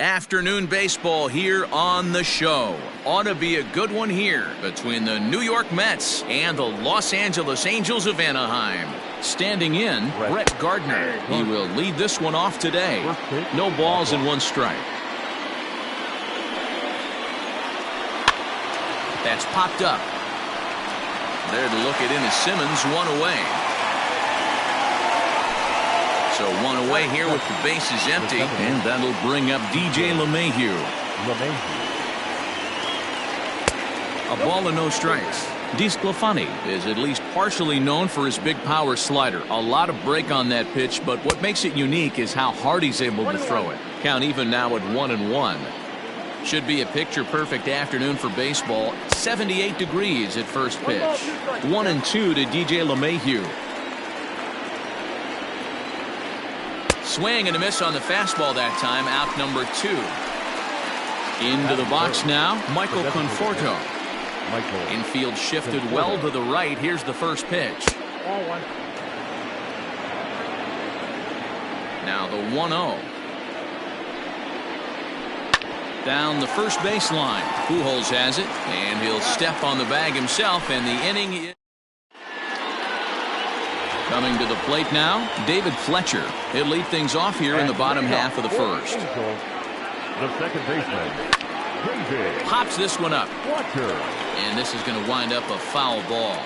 Afternoon baseball here on the show. Ought to be a good one here between the New York Mets and the Los Angeles Angels of Anaheim. Standing in, Brett Gardner. He will lead this one off today. No balls and one strike. That's popped up. There to look it in is Simmons, one away. So one away here with the bases empty, and that'll bring up DJ LeMahieu. A ball and no strikes. DeSclafani is at least partially known for his big power slider. A lot of break on that pitch, but what makes it unique is how hard he's able to throw it. Count even now at 1-1. Should be a picture-perfect afternoon for baseball. 78 degrees at first pitch. 1-2 to DJ LeMahieu. Swing and a miss on the fastball that time. Out number 2. Into the box now, Michael Conforto. Infield shifted well to the right. Here's the first pitch. Now the 1-0. Down the first baseline. Pujols has it, and he'll step on the bag himself, and the inning is... Coming to the plate now, David Fletcher. He'll lead things off here in the bottom half of the first. The second baseman, David. Pops this one up. Fletcher. And this is going to wind up a foul ball.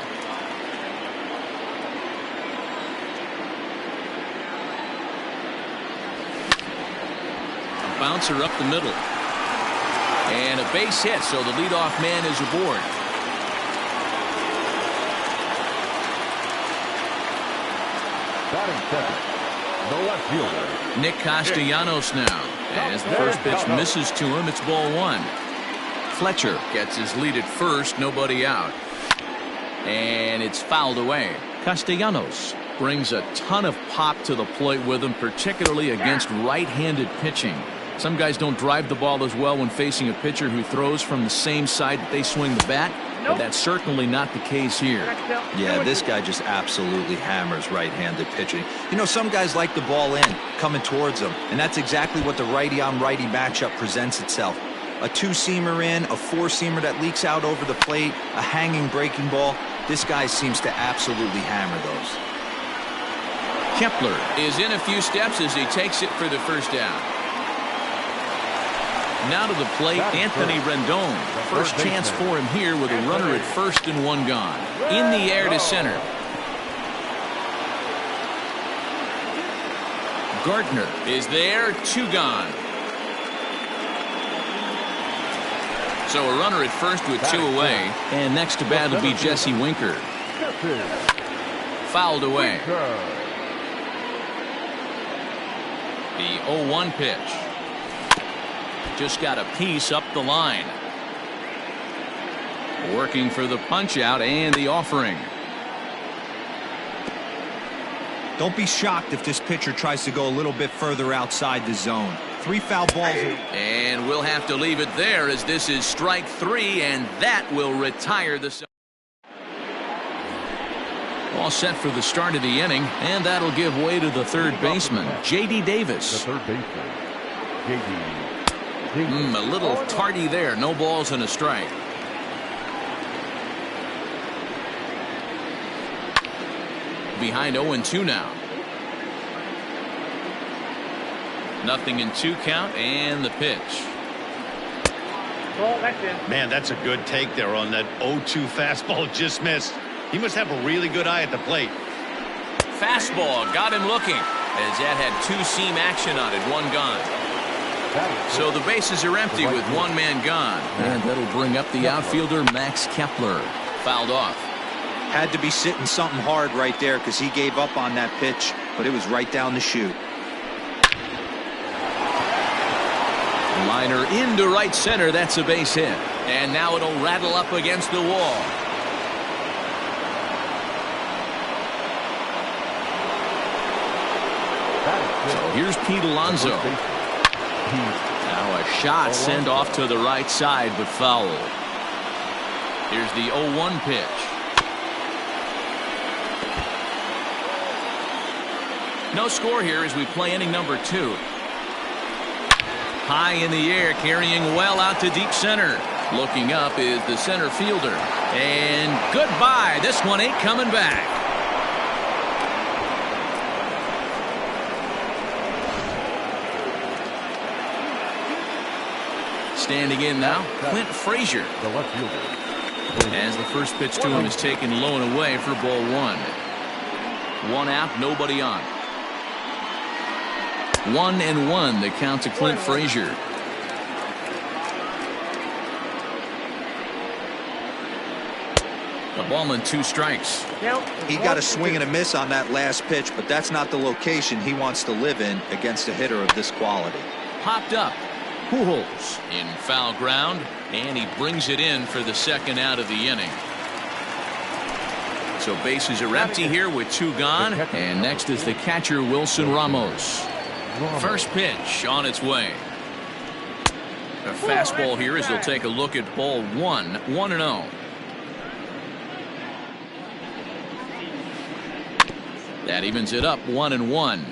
A bouncer up the middle. And a base hit, so the leadoff man is aboard. Batting second, the left fielder, Nick Castellanos now. As the first pitch misses to him, it's ball 1. Fletcher gets his lead at first, nobody out. And it's fouled away. Castellanos brings a ton of pop to the plate with him, particularly against right-handed pitching. Some guys don't drive the ball as well when facing a pitcher who throws from the same side that they swing the bat. But that's certainly not the case here. Yeah, this guy just absolutely hammers right-handed pitching. You know, some guys like the ball in, coming towards them, and that's exactly what the righty-on-righty matchup presents itself. A two-seamer in, a four-seamer that leaks out over the plate, a hanging breaking ball. This guy seems to absolutely hammer those. Kepler is in a few steps as he takes it for the first down. Now to the plate, Anthony Rendon. First chance for him here with a runner at first and one gone. In the air to center. Gardner is there, 2 gone. So a runner at first with 2 away. And next to bat will be Jesse Winker. Fouled away. The 0-1 pitch. Just got a piece up the line. Working for the punch out and the offering. Don't be shocked if this pitcher tries to go a little bit further outside the zone. 3 foul balls. And we'll have to leave it there as this is strike 3, and that will retire the... All set for the start of the inning, and that'll give way to the third baseman, J.D. Davis. the third baseman, J.D. A little tardy there. No balls and a strike. Behind 0-2 now. 0-2 count and the pitch. Man, that's a good take there on that 0-2 fastball. Just missed. He must have a really good eye at the plate. Fastball got him looking as that had 2-seam action on it. 1 gone. So the bases are empty with 1 man gone. And that'll bring up the outfielder, Max Kepler. Fouled off. Had to be sitting something hard right there because he gave up on that pitch, but it was right down the chute. Liner into right center. That's a base hit. And now it'll rattle up against the wall. So here's Pete Alonso. Now a shot sent off to the right side, but foul. Here's the 0-1 pitch. No score here as we play inning number 2. High in the air, carrying well out to deep center. Looking up is the center fielder. And goodbye. This one ain't coming back. Standing in now, Clint Frazier. The left fielder. As the first pitch to him is taken low and away for ball one. One out, nobody on. 1-1 the count to Clint Frazier. A ball and 2 strikes. He got a swing and a miss on that last pitch, but that's not the location he wants to live in against a hitter of this quality. Popped up. Pujols in foul ground, and he brings it in for the second out of the inning. So bases are empty here with 2 gone, and next is the catcher Wilson Ramos. First pitch on its way. A fastball here as they'll take a look at ball 1, 1-0. That evens it up 1-1.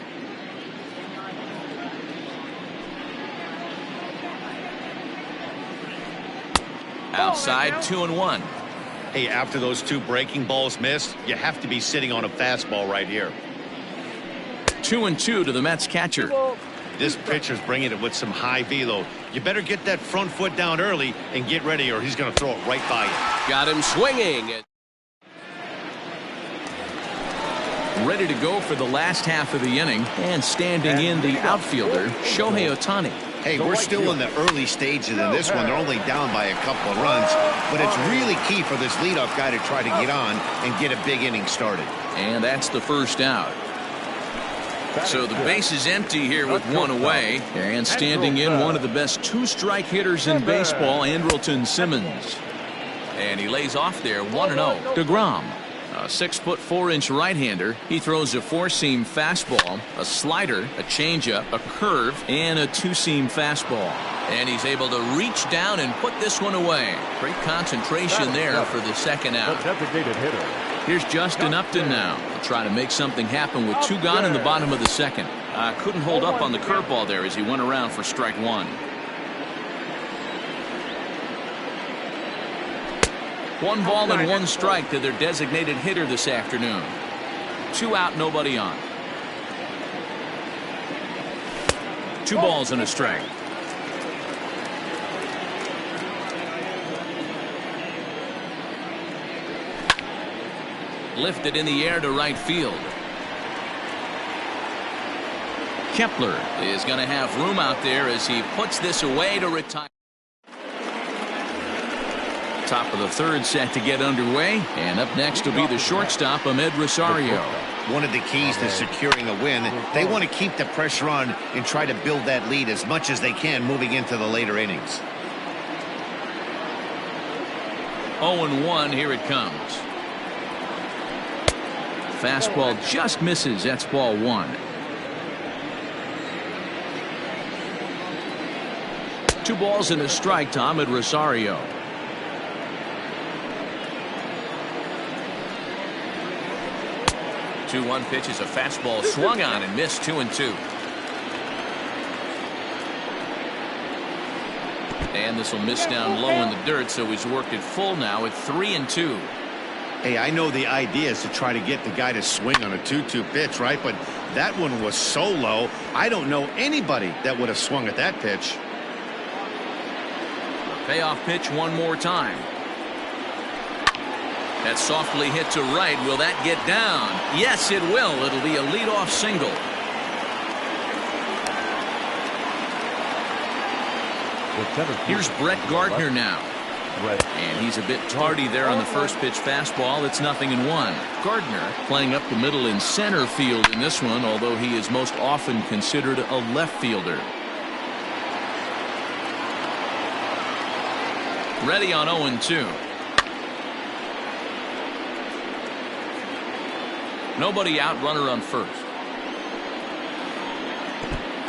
Outside 2-1. Hey, after those 2 breaking balls missed, you have to be sitting on a fastball right here. 2-2 to the Mets catcher. This pitcher's bringing it with some high velo. You better get that front foot down early and get ready, or he's going to throw it right by you. Got him swinging. Ready to go for the last half of the inning, and standing in the outfielder Shohei Ohtani. Hey, we're still in the early stages in this one. They're only down by a couple of runs, but it's really key for this leadoff guy to try to get on and get a big inning started. And that's the first out. So the base is empty here with 1 away, and standing in one of the best 2-strike hitters in baseball, Andrelton Simmons. And he lays off there 1-0. DeGrom. A 6'4" right-hander. He throws a 4-seam fastball, a slider, a changeup, a curve, and a 2-seam fastball. And he's able to reach down and put this one away. Great concentration there for the second out. Designated hitter. Here's Justin Upton now. He'll try to make something happen with 2 gone in the bottom of the second. Couldn't hold up on the curveball there as he went around for strike 1. 1 ball and 1 strike to their designated hitter this afternoon. 2 out, nobody on. 2 balls and a strike. Lifted in the air to right field. Kepler is going to have room out there as he puts this away to retire. Top of the third set to get underway, and up next will be the shortstop Ahmed Rosario. One of the keys to securing a win, they want to keep the pressure on and try to build that lead as much as they can moving into the later innings. 0-1, here it comes. Fastball just misses. That's ball 1. 2 balls and a strike to Ahmed Rosario. The 2-1 pitch is a fastball swung on and missed. 2-2. And this will miss down low in the dirt, so he's worked it full now at 3-2. Hey, I know the idea is to try to get the guy to swing on a 2-2 pitch, right? But that one was so low, I don't know anybody that would have swung at that pitch. Payoff pitch one more time. That's softly hit to right. Will that get down? Yes, it will. It'll be a leadoff single. Here's Brett Gardner now. And he's a bit tardy there on the first pitch fastball. It's 0-1. Gardner playing up the middle in center field in this one, although he is most often considered a left fielder. Ready on 0-2. Nobody out, runner on first.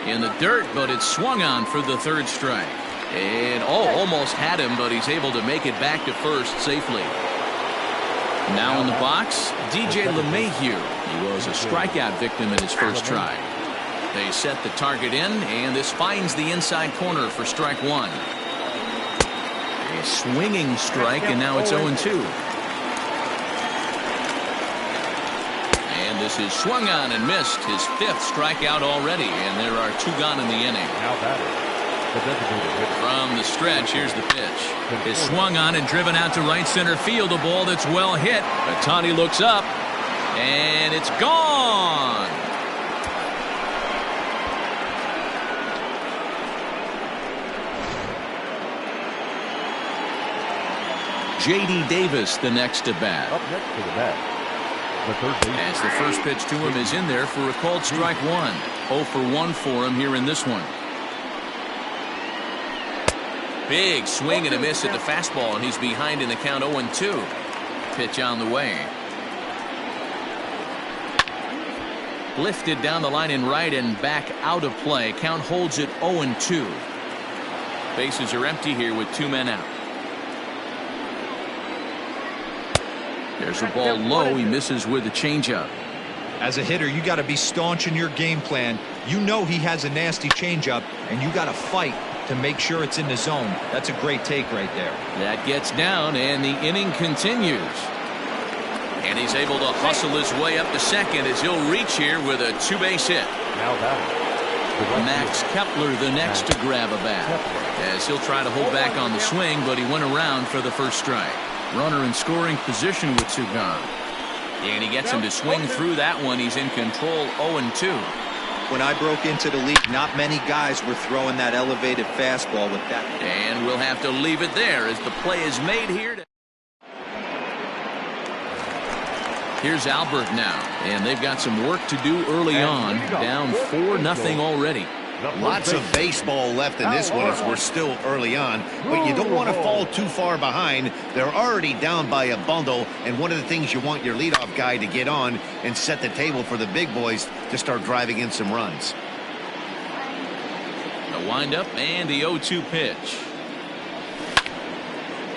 In the dirt, but it's swung on for the third strike. And almost had him, but he's able to make it back to first safely. Now in the box, DJ LeMahieu. He was a strikeout victim in his first try. They set the target in, and this finds the inside corner for strike one. A swinging strike, and now it's 0-2. And this is swung on and missed, his fifth strikeout already, and there are two gone in the inning. Now batting, the designated hitter. From the stretch, here's the pitch. It's swung on and driven out to right center field, a ball that's well hit. Ohtani looks up, and it's gone. J.D. Davis, the next to bat. Up next to the bat, the third baseman. As the first pitch to him is in there for a called strike one. 0 for 1 for him here in this one. Big swing and a miss at the fastball, and he's behind in the count 0-2. Pitch on the way. Lifted down the line in right and back out of play. Count holds it 0-2. Bases are empty here with 2 men out. There's a ball low. He misses with a changeup. As a hitter, you got to be staunch in your game plan. You know he has a nasty changeup, and you got to fight to make sure it's in the zone. That's a great take right there. That gets down, and the inning continues. And he's able to hustle his way up to second as he'll reach here with a 2-base hit. Now batting, Max Kepler, the next to grab a bat, as he'll try to hold back on the swing, but he went around for the first strike. Runner in scoring position with two gone. And he gets him to swing through that one. He's in control, 0-2. When I broke into the league, not many guys were throwing that elevated fastball with that. And we'll have to leave it there as the play is made here. Here's Albert now, and they've got some work to do early on. Down 4-0 already. Lots of baseball left in this one as we're still early on, but you don't want to fall too far behind. They're already down by a bundle, and one of the things you want your leadoff guy to get on and set the table for the big boys to start driving in some runs. The windup and the 0-2 pitch.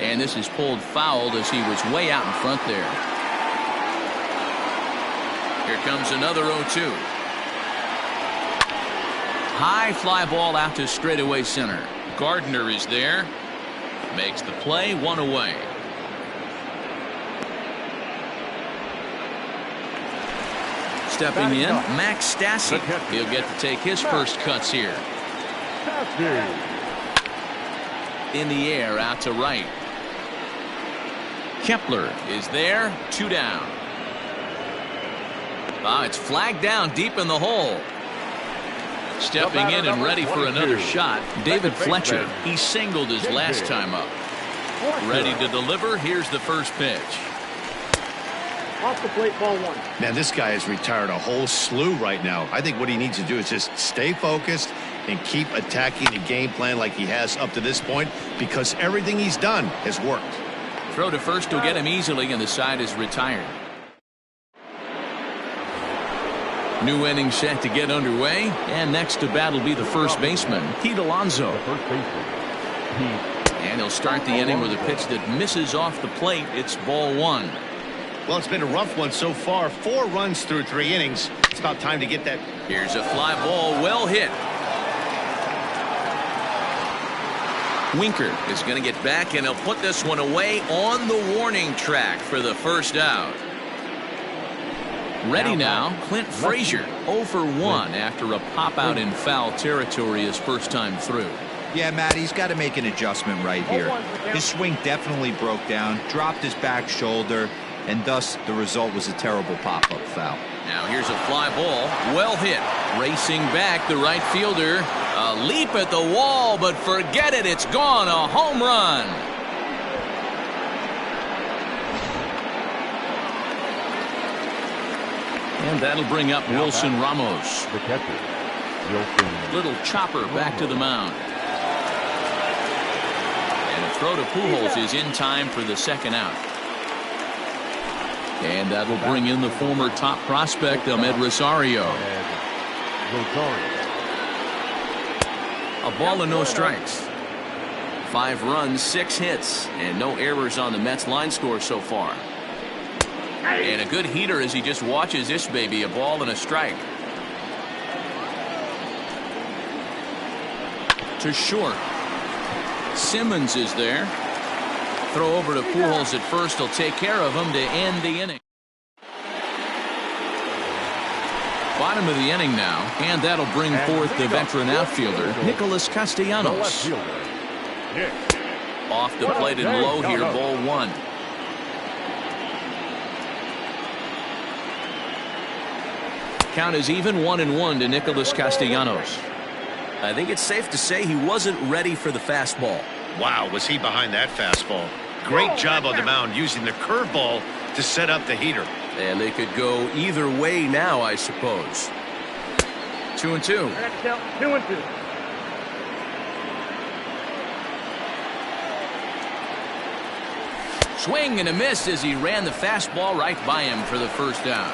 And this is pulled foul as he was way out in front there. Here comes another 0-2. High fly ball out to straightaway center. Gardner is there. Makes the play, 1 away. Stepping in, Max Stassi. He'll get to take his first cuts here. In the air, out to right. Kepler is there, 2 down. It's flagged down deep in the hole. Stepping in and ready for another shot, David Fletcher. He singled his last time up. Ready to deliver. Here's the first pitch. Off the plate, ball 1. Man, this guy has retired a whole slew right now. I think what he needs to do is just stay focused and keep attacking the game plan like he has up to this point, because everything he's done has worked. Throw to first will get him easily, and the side is retired. New inning set to get underway, and next to bat will be the first baseman, Pete Alonso. And he'll start the inning with a pitch that misses off the plate. It's ball 1. Well, it's been a rough one so far. 4 runs through 3 innings. It's about time to get that. Here's a fly ball, well hit. Winker is going to get back, and he'll put this one away on the warning track for the first out. Ready now, Clint Frazier, 0 for 1 after a pop-out in foul territory his first time through. Yeah, Matt, he's got to make an adjustment right here. His swing definitely broke down, dropped his back shoulder, and thus the result was a terrible pop-up foul. Now here's a fly ball, well hit. Racing back, the right fielder. A leap at the wall, but forget it, it's gone, a home run. And that'll bring up Wilson Ramos. The catcher, Wilson. Little chopper back to the mound. And a throw to Pujols is in time for the second out. And that'll bring in the former top prospect, Ahmed Rosario. A ball and no strikes. 5 runs, 6 hits, and no errors on the Mets line score so far. And a good heater as he just watches this baby, a ball and a strike. to short. Simmons is there. Throw over to Pujols at first. He'll take care of him to end the inning. Bottom of the inning now, and that'll bring forth the veteran outfielder, Nicholas Castellanos. Off the plate and low here, ball one. Count is even 1-1 to Nicholas Castellanos. I think it's safe to say he wasn't ready for the fastball. Wow, was he behind that fastball. Great job on the mound using the curveball to set up the heater. And they could go either way now, I suppose. 2-2. 2-2. Swing and a miss as he ran the fastball right by him for the first out.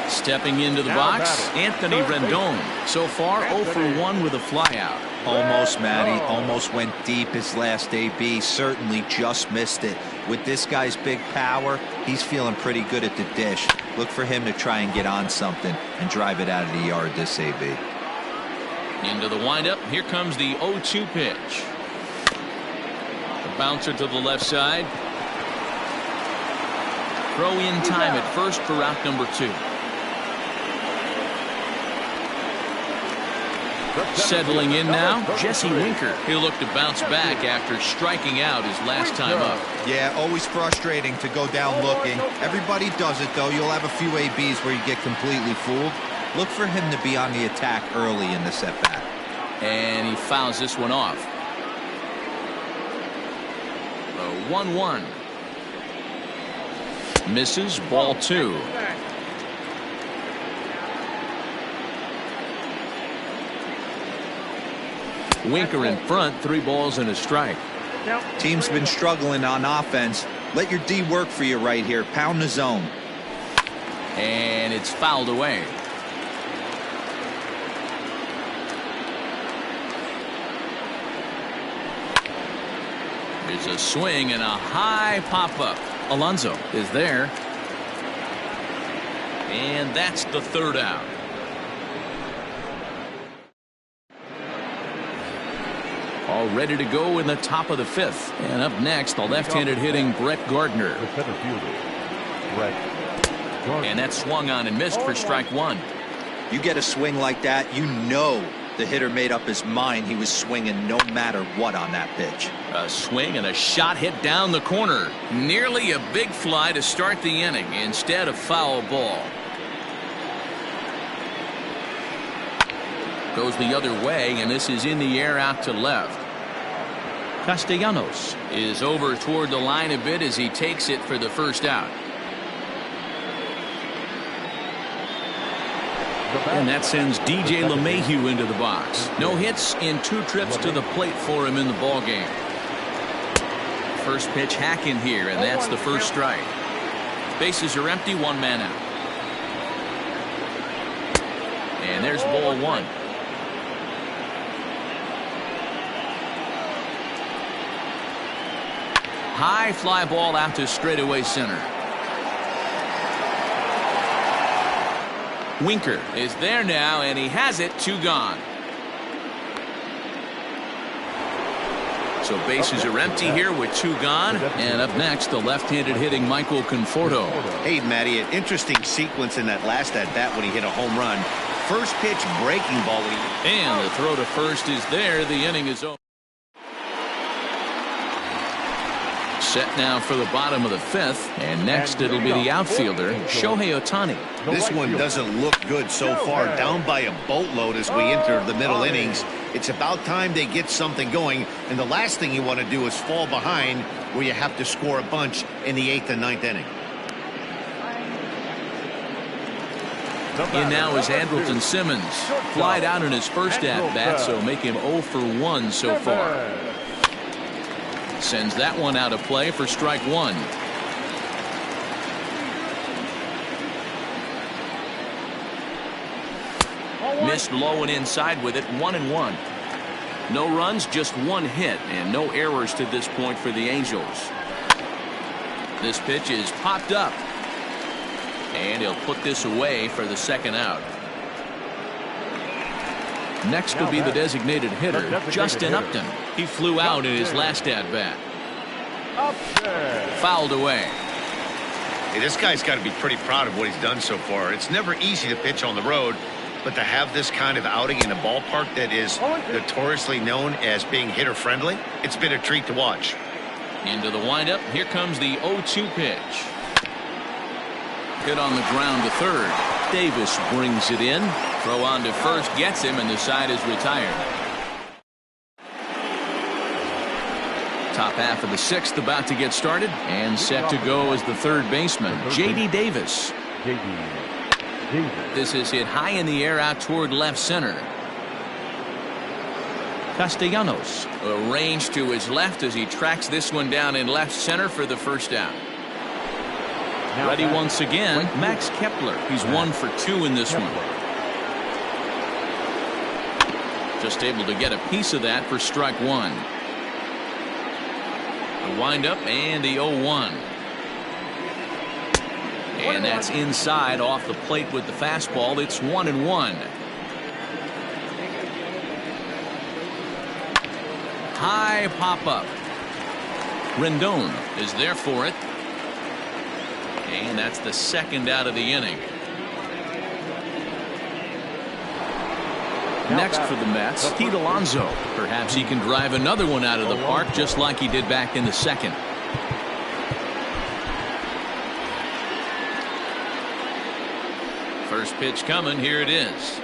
Stepping into the box, Anthony Rendon. So far, 0 for 1 with a flyout. Almost, Matty. Almost went deep his last AB. Certainly just missed it. With this guy's big power, he's feeling pretty good at the dish. Look for him to try and get on something and drive it out of the yard this AB. Into the windup. Here comes the 0-2 pitch. The bouncer to the left side. Throw in time at first for out number 2. Settling in now, Jesse Winker. He'll look to bounce back after striking out his last time up. Yeah, always frustrating to go down looking. Everybody does it, though. You'll have a few ABs where you get completely fooled. Look for him to be on the attack early in the setback. And he fouls this one off. 1-1. Misses, ball 2. Winker in front, 3 balls and a strike. Team's been struggling on offense. Let your D work for you right here. Pound the zone. And it's fouled away. There's a swing and a high pop-up. Alonso is there. And that's the third out. All ready to go in the top of the 5th. And up next, the left-handed hitting Brett Gardner. The center fielder, Brett Gardner. And that swung on and missed for strike 1. You get a swing like that, you know the hitter made up his mind he was swinging no matter what on that pitch. A swing and a shot hit down the corner. Nearly a big fly to start the inning. Instead, a foul ball. Goes the other way, and this is in the air out to left. Castellanos is over toward the line a bit as he takes it for the first out. And that sends DJ LeMahieu into the box. No hits in 2 trips to the plate for him in the ballgame. First pitch hacking here, and that's the first strike. Bases are empty, 1 man out. And there's ball 1. High fly ball out to straightaway center. Winker is there now, and he has it. 2 gone. So bases are empty here with 2 gone. And up next, the left-handed hitting Michael Conforto. Hey, Matty, an interesting sequence in that last at-bat when he hit a home run. First pitch breaking ball. And the throw to first is there. The inning is over. Set now for the bottom of the 5th, and next it'll be the outfielder, Shohei Ohtani. This one doesn't look good so far, down by a boatload as we enter the middle innings. It's about time they get something going, and the last thing you want to do is fall behind where you have to score a bunch in the 8th and 9th inning. In now is Andrelton Simmons. Flied out in his first at-bat, so make him 0 for 1 so far. Sends that one out of play for strike 1. Missed low and inside with it. 1-1. No runs, just 1 hit, and no errors to this point for the Angels. This pitch is popped up, and he'll put this away for the second out. Next will be the designated hitter, Justin Upton. He flew out in his last at-bat. Fouled away. Hey, this guy's got to be pretty proud of what he's done so far. It's never easy to pitch on the road, but to have this kind of outing in a ballpark that is notoriously known as being hitter-friendly, it's been a treat to watch. Into the windup. Here comes the 0-2 pitch. Hit on the ground to third. Davis brings it in. Throw on to first gets him, and the side is retired. Top half of the sixth about to get started, and set to go as the third baseman, J.D. Davis. This is hit high in the air out toward left center. Castellanos arranged to his left as he tracks this one down in left center for the first out. Ready once again, Max Kepler. He's 1 for 2 in this one. Just able to get a piece of that for strike one. The windup and the 0-1. And that's inside off the plate with the fastball. It's 1-1. High pop up. Rendon is there for it. And that's the second out of the inning. Next for the Mets, Pete Alonso. Perhaps he can drive another one out of the park just like he did back in the second. First pitch coming. Here it is.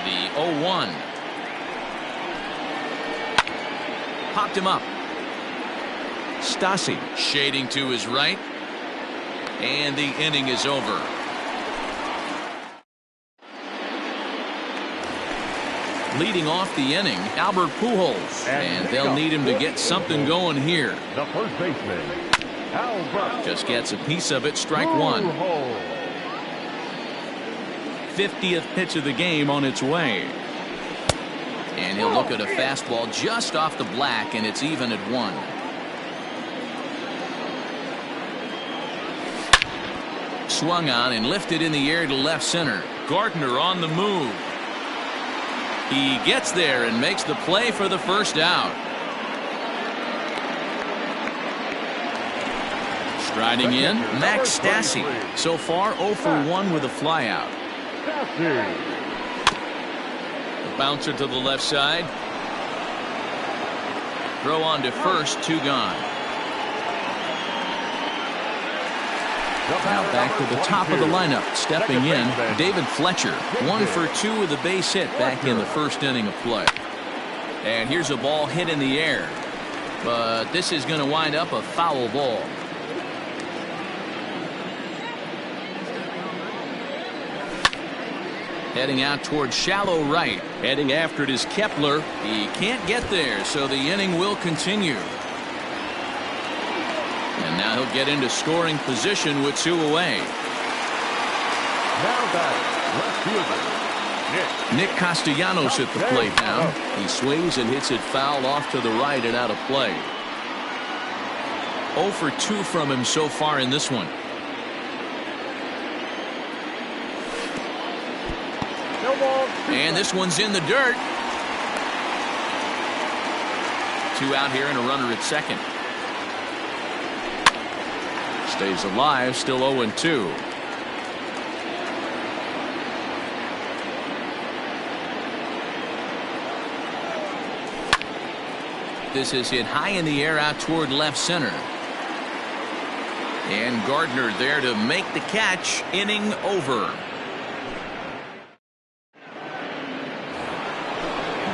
The 0-1. Popped him up. Stassi shading to his right. And the inning is over. Leading off the inning, Albert Pujols. And they'll need him to get something going here. The first baseman, Albert. Just gets a piece of it, strike one. 50th pitch of the game on its way. And he'll look at a fastball just off the black, and it's even at 1. Swung on and lifted in the air to left center. Gardner on the move. He gets there and makes the play for the first out. Striding in, Max Stassi. So far 0 for 1 with a flyout. The bouncer to the left side. Throw on to first, 2 gone. Now back to the top of the lineup. Stepping in, David Fletcher. 1 for 2 with a base hit back in the first inning of play. And here's a ball hit in the air. But this is going to wind up a foul ball. Heading out toward shallow right. Heading after it is Kepler. He can't get there, so the inning will continue. And now he'll get into scoring position with 2 away. Now batting, left fielder, Nick Castellanos at the plate now. He swings and hits it foul off to the right and out of play. 0 for 2 from him so far in this one. And this one's in the dirt. 2 out here and a runner at second. Stays alive, still 0-2. This is hit high in the air out toward left center. And Gardner there to make the catch. Inning over.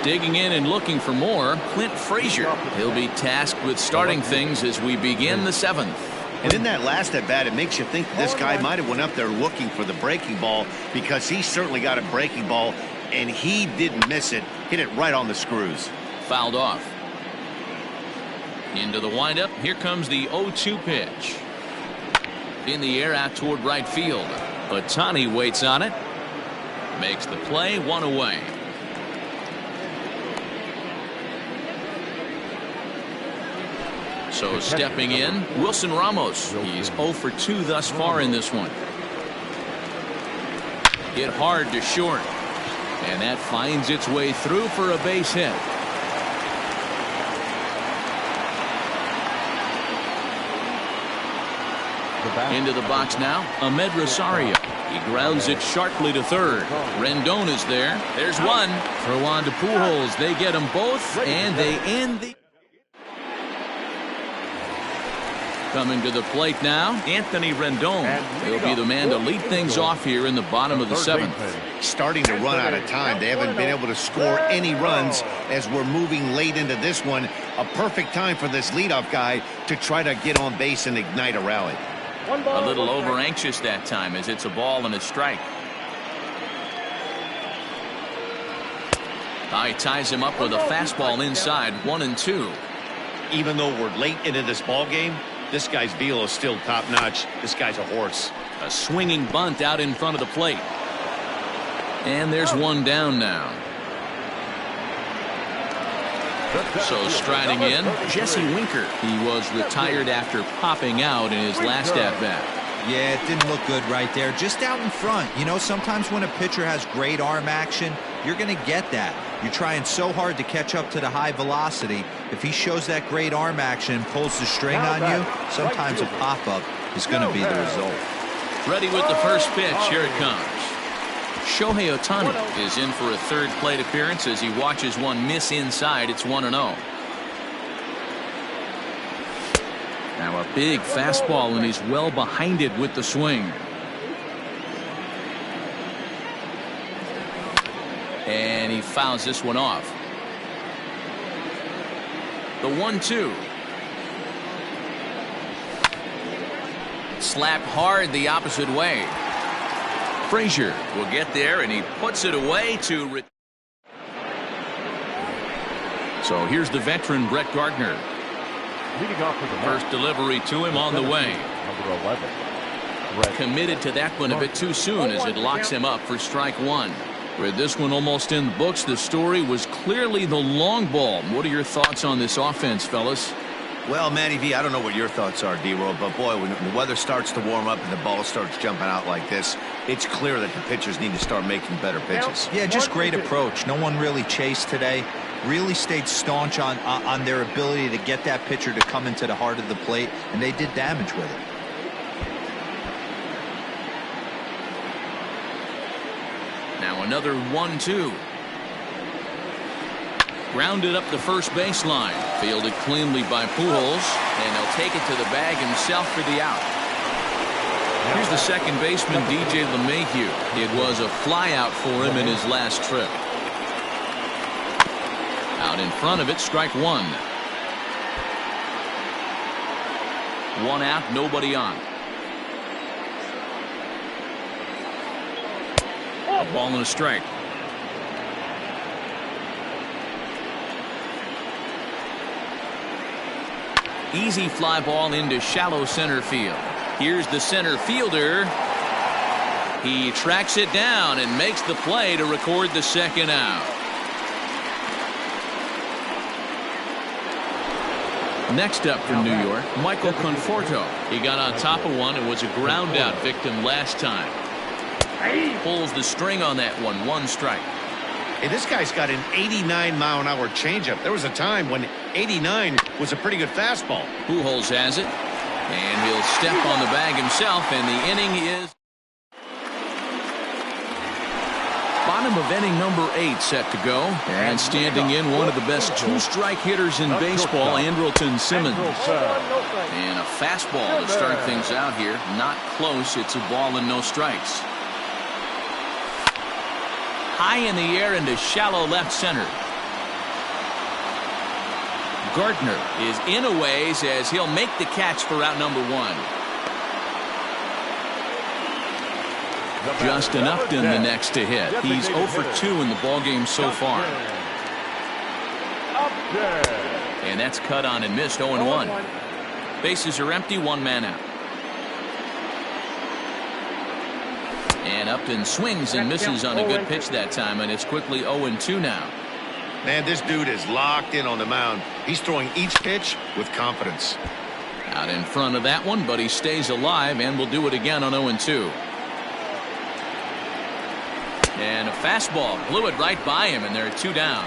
Digging in and looking for more, Clint Frazier. He'll be tasked with starting things as we begin the 7th. And in that last at bat, it makes you think this guy might have went up there looking for the breaking ball, because he certainly got a breaking ball and he didn't miss it. Hit it right on the screws. Fouled off. Into the windup. Here comes the 0-2 pitch. In the air out toward right field. Ohtani waits on it. Makes the play, 1 away. So stepping in, Wilson Ramos. He's 0 for 2 thus far in this one. Hit hard to short. And that finds its way through for a base hit. Into the box now, Ahmed Rosario. He grounds it sharply to third. Rendon is there. There's one. Throw on to Pujols. They get them both, and they end the... Coming to the plate now, Anthony Rendon. He'll be the man to lead things off here in the bottom of the 7th. Starting to run out of time. They haven't been able to score any runs as we're moving late into this one. A perfect time for this leadoff guy to try to get on base and ignite a rally. A little over anxious that time as it's a ball and a strike. He ties him up with a fastball inside, 1-2. Even though we're late into this ball game, this guy's velo is still top notch. This guy's a horse. A swinging bunt out in front of the plate. And there's one down now. So striding in, Jesse Winker. He was retired after popping out in his last at-bat. Yeah, it didn't look good right there. Just out in front. You know, sometimes when a pitcher has great arm action, you're going to get that. You're trying so hard to catch up to the high velocity. If he shows that great arm action and pulls the string on you, sometimes a pop-up is going to be the result. Ready with the first pitch. Here it comes. Shohei Ohtani is in for a third plate appearance as he watches one miss inside. It's 1-0. Now a big fastball, and he's well behind it with the swing. And he fouls this one off. The 1-2. Slapped hard the opposite way. Frazier will get there, and he puts it away to... So here's the veteran Brett Gardner. Leading off with the First delivery to him on the way. Number 11. Committed to that one a bit too soon as it locks him up for strike one. With this one almost in the books, the story was clearly the long ball. What are your thoughts on this offense, fellas? Well, Matty V, I don't know what your thoughts are, D-Roll, but boy, when the weather starts to warm up and the ball starts jumping out like this, it's clear that the pitchers need to start making better pitches. Yeah, just great approach. No one really chased today. Really stayed staunch on their ability to get that pitcher to come into the heart of the plate, and they did damage with it. Now another 1-2. Grounded up the first baseline. Fielded cleanly by Pujols, and he'll take it to the bag himself for the out. Here's the second baseman, DJ LeMahieu. It was a flyout for him in his last trip. Out in front of it, strike one. One out, nobody on. A ball and a strike. Easy fly ball into shallow center field. Here's the center fielder. He tracks it down and makes the play to record the second out. Next up for New York, Michael Conforto. He got on top of one and was a ground out victim last time. Pulls the string on that one. One strike. Hey, this guy's got an 89-mile-an-hour changeup. There was a time when 89 was a pretty good fastball. Pujols has it, and he'll step on the bag himself, and the inning is bottom of inning number 8 set to go, and standing in one of the best two-strike hitters in baseball, Andrelton Simmons. And a fastball to start things out here. Not close. It's a ball and no strikes. High in the air into shallow left center. Gardner is in a ways as he'll make the catch for out number 1. Justin Upton the next to hit. He's 0 for 2 in the ballgame so far. And that's cut on and missed. 0-1. Bases are empty. One man out. And Upton swings and misses on a good pitch that time, and it's quickly 0-2 now. Man, this dude is locked in on the mound. He's throwing each pitch with confidence. Out in front of that one, but he stays alive and will do it again on 0-2. And a fastball blew it right by him, and there are 2 down.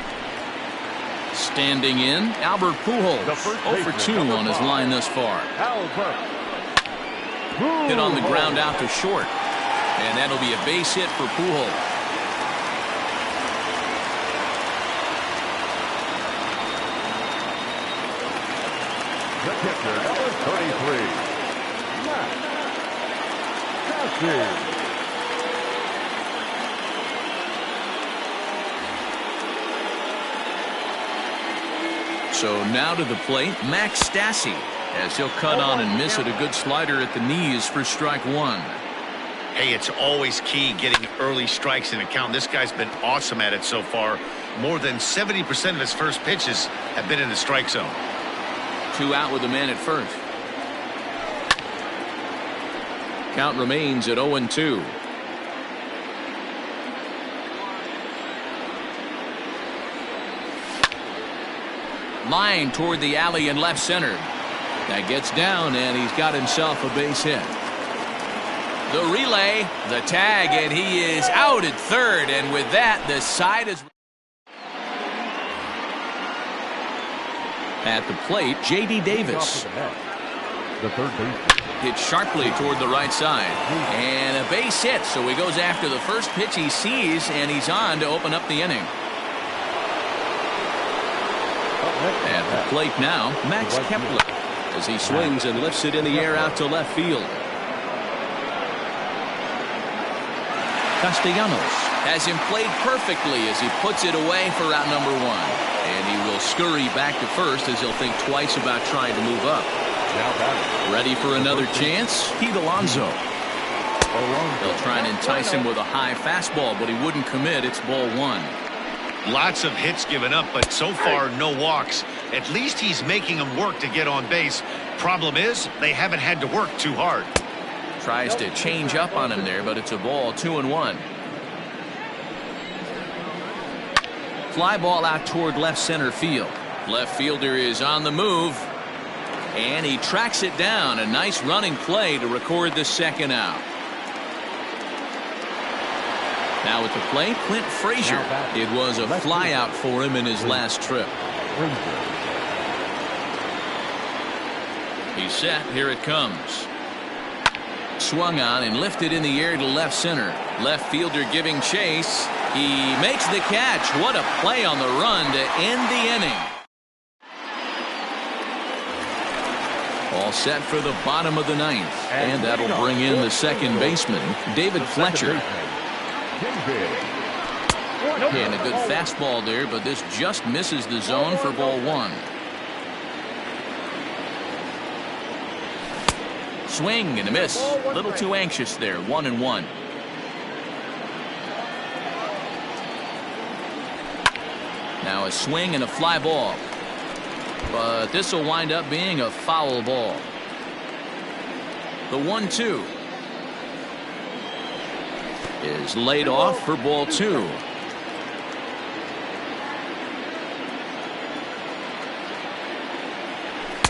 Standing in, Albert Pujols, 0 for 2 on his line thus far. Hit on the ground out to short, and that'll be a base hit for Pujols. The pitcher, number 33, Max Stassi. So now to the plate, Max Stassi, as he'll cut on and miss it. A good slider at the knees for strike 1. Hey, it's always key getting early strikes in a count. This guy's been awesome at it so far. More than 70% of his first pitches have been in the strike zone. 2 out with the man at first. Count remains at 0-2. Line toward the alley in left center. That gets down, and he's got himself a base hit. The relay, the tag, and he is out at third, and with that, the side is... At the plate, J.D. Davis. The third baseman. Hit sharply toward the right side. And a base hit, so he goes after the first pitch he sees, and he's on to open up the inning. At the plate now, Max Kepler, as he swings and lifts it in the air out to left field. Castellanos has him played perfectly as he puts it away for out number 1. And he will scurry back to first as he'll think twice about trying to move up. Ready for another chance? Pete Alonso. They'll try and entice him with a high fastball, but he wouldn't commit. It's ball 1. Lots of hits given up, but so far no walks. At least he's making them work to get on base. Problem is, they haven't had to work too hard. Tries to change up on him there, but it's a ball. 2-1. Fly ball out toward left center field. Left fielder is on the move, and he tracks it down. A nice running play to record the second out. Now at the plate, Clint Frazier. It was a fly out for him in his last trip. He's set. Here it comes. Swung on and lifted in the air to left center. Left fielder giving chase. He makes the catch. What a play on the run to end the inning. All set for the bottom of the 9th. And that'll bring in the second baseman, David Fletcher. And a good fastball there, but this just misses the zone for ball 1. Swing and a miss. A little too anxious there. 1-1. Now a swing and a fly ball. But this will wind up being a foul ball. The 1-2 is laid off for ball 2.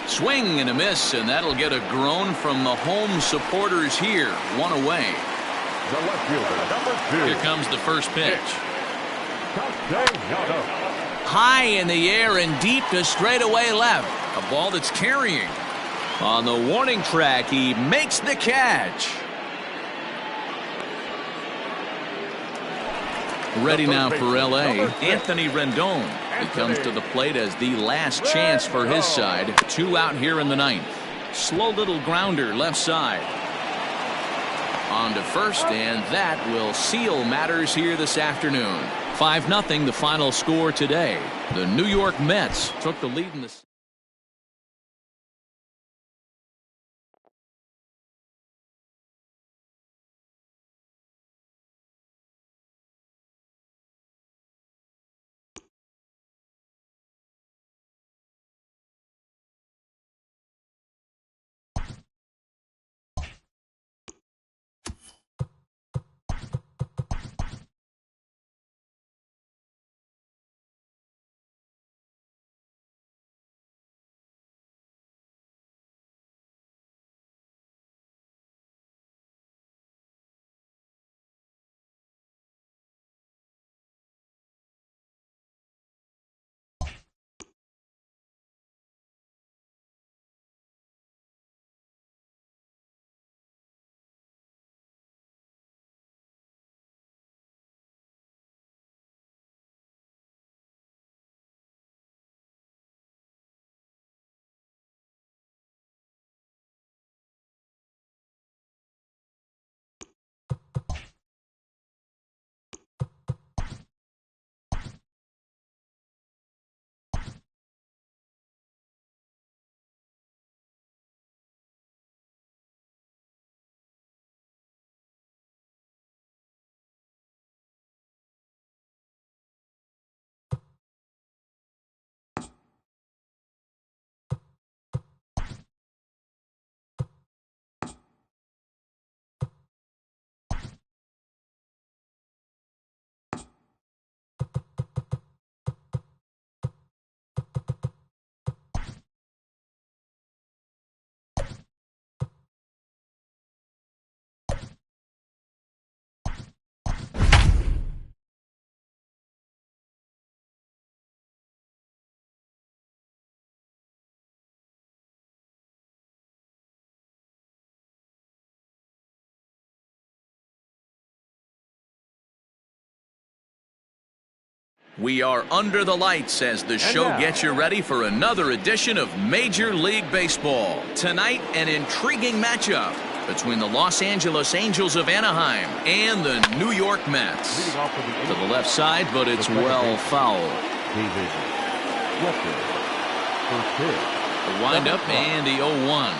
Swing and a miss, and that'll get a groan from the home supporters here. 1 away. The left fielder, number 2. Here comes the first pitch. High in the air and deep to straightaway left. A ball that's carrying. On the warning track, he makes the catch. Ready now for L.A., Anthony Rendon. He comes to the plate as the last chance for his side. 2 out here in the 9th. Slow little grounder left side. On to first, and that will seal matters here this afternoon. 5-0 the final score today. The New York Mets took the lead in the We are under the lights as the show gets you ready for another edition of Major League Baseball. Tonight, an intriguing matchup between the Los Angeles Angels of Anaheim and the New York Mets. To the left side, but it's well foul. The windup and the 0-1.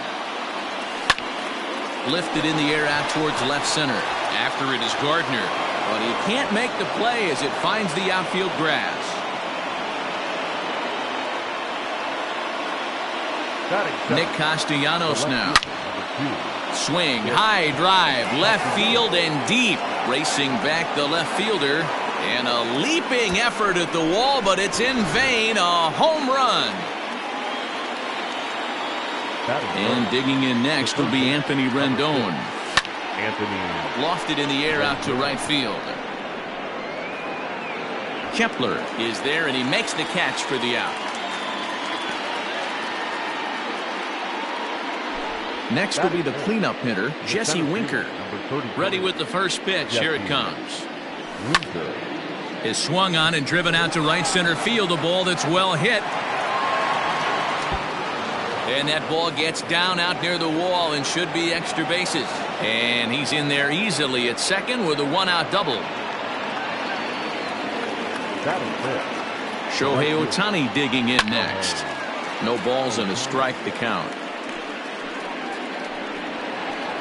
Lifted in the air out towards left center. After it is Gardner. But he can't make the play as it finds the outfield grass. Nick Castellanos now. Swing, high drive, left field and deep. Racing back the left fielder. And a leaping effort at the wall, but it's in vain. A home run. And digging in next will be Anthony Rendon. Lofted in the air out to right field. Kepler is there, and he makes the catch for the out. Next will be the cleanup hitter, Jesse Winker. Ready with the first pitch. Here it comes. Is swung on and driven out to right center field. A ball that's well hit. And that ball gets down out near the wall and should be extra bases. And he's in there easily at second with a one-out double. Shohei Ohtani digging in next. No balls and a strike to count.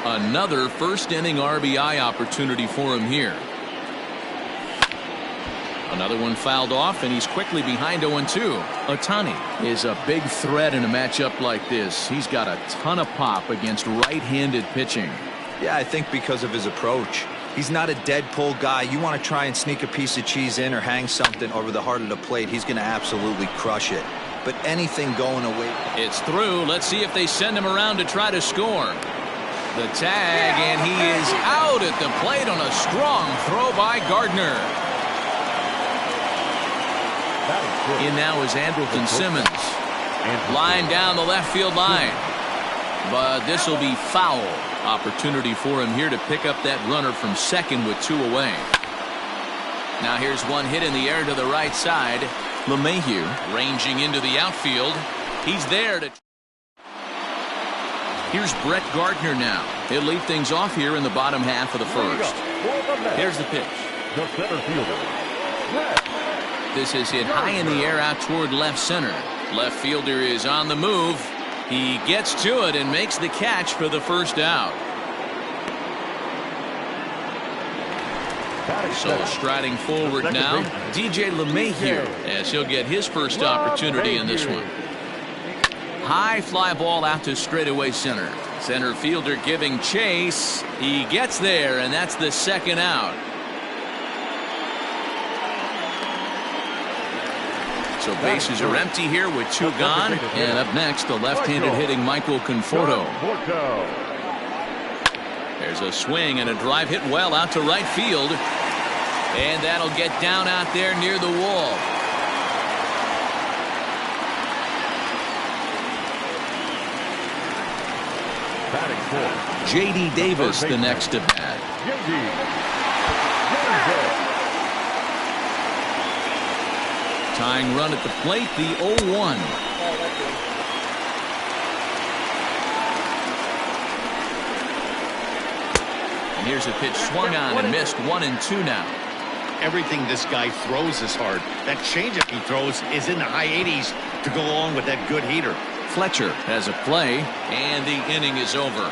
Another first-inning RBI opportunity for him here. Another one fouled off, and he's quickly behind 0-2. Ohtani is a big threat in a matchup like this. He's got a ton of pop against right-handed pitching. Yeah, I think because of his approach. He's not a dead pull guy. You want to try and sneak a piece of cheese in or hang something over the heart of the plate, he's going to absolutely crush it. But anything going away. It's through. Let's see if they send him around to try to score. The tag, and he is out at the plate on a strong throw by Gardner. In now is Andrelton Simmons. Line down the left field line. But this will be foul. Opportunity for him here to pick up that runner from second with two away. Now here's one hit in the air to the right side. LeMahieu ranging into the outfield. He's there to... Here's Brett Gardner now. He'll lead things off here in the bottom half of the first. Here's the pitch. The center fielder. This is hit high in the air out toward left center. Left fielder is on the move. He gets to it and makes the catch for the first out. So striding forward now, DJ LeMahieu, as he'll get his first opportunity in this one. High fly ball out to straightaway center. Center fielder giving chase. He gets there, and that's the second out. So bases are empty here with two gone. And up next, the left-handed hitting Michael Conforto. There's a swing and a drive hit well out to right field. And that'll get down out there near the wall. J.D. Davis the next to bat. Tying run at the plate, the 0-1. And here's a pitch swung on and missed. 1-2 now. Everything this guy throws is hard. That changeup he throws is in the high 80s to go along with that good heater. Fletcher has a play, and the inning is over.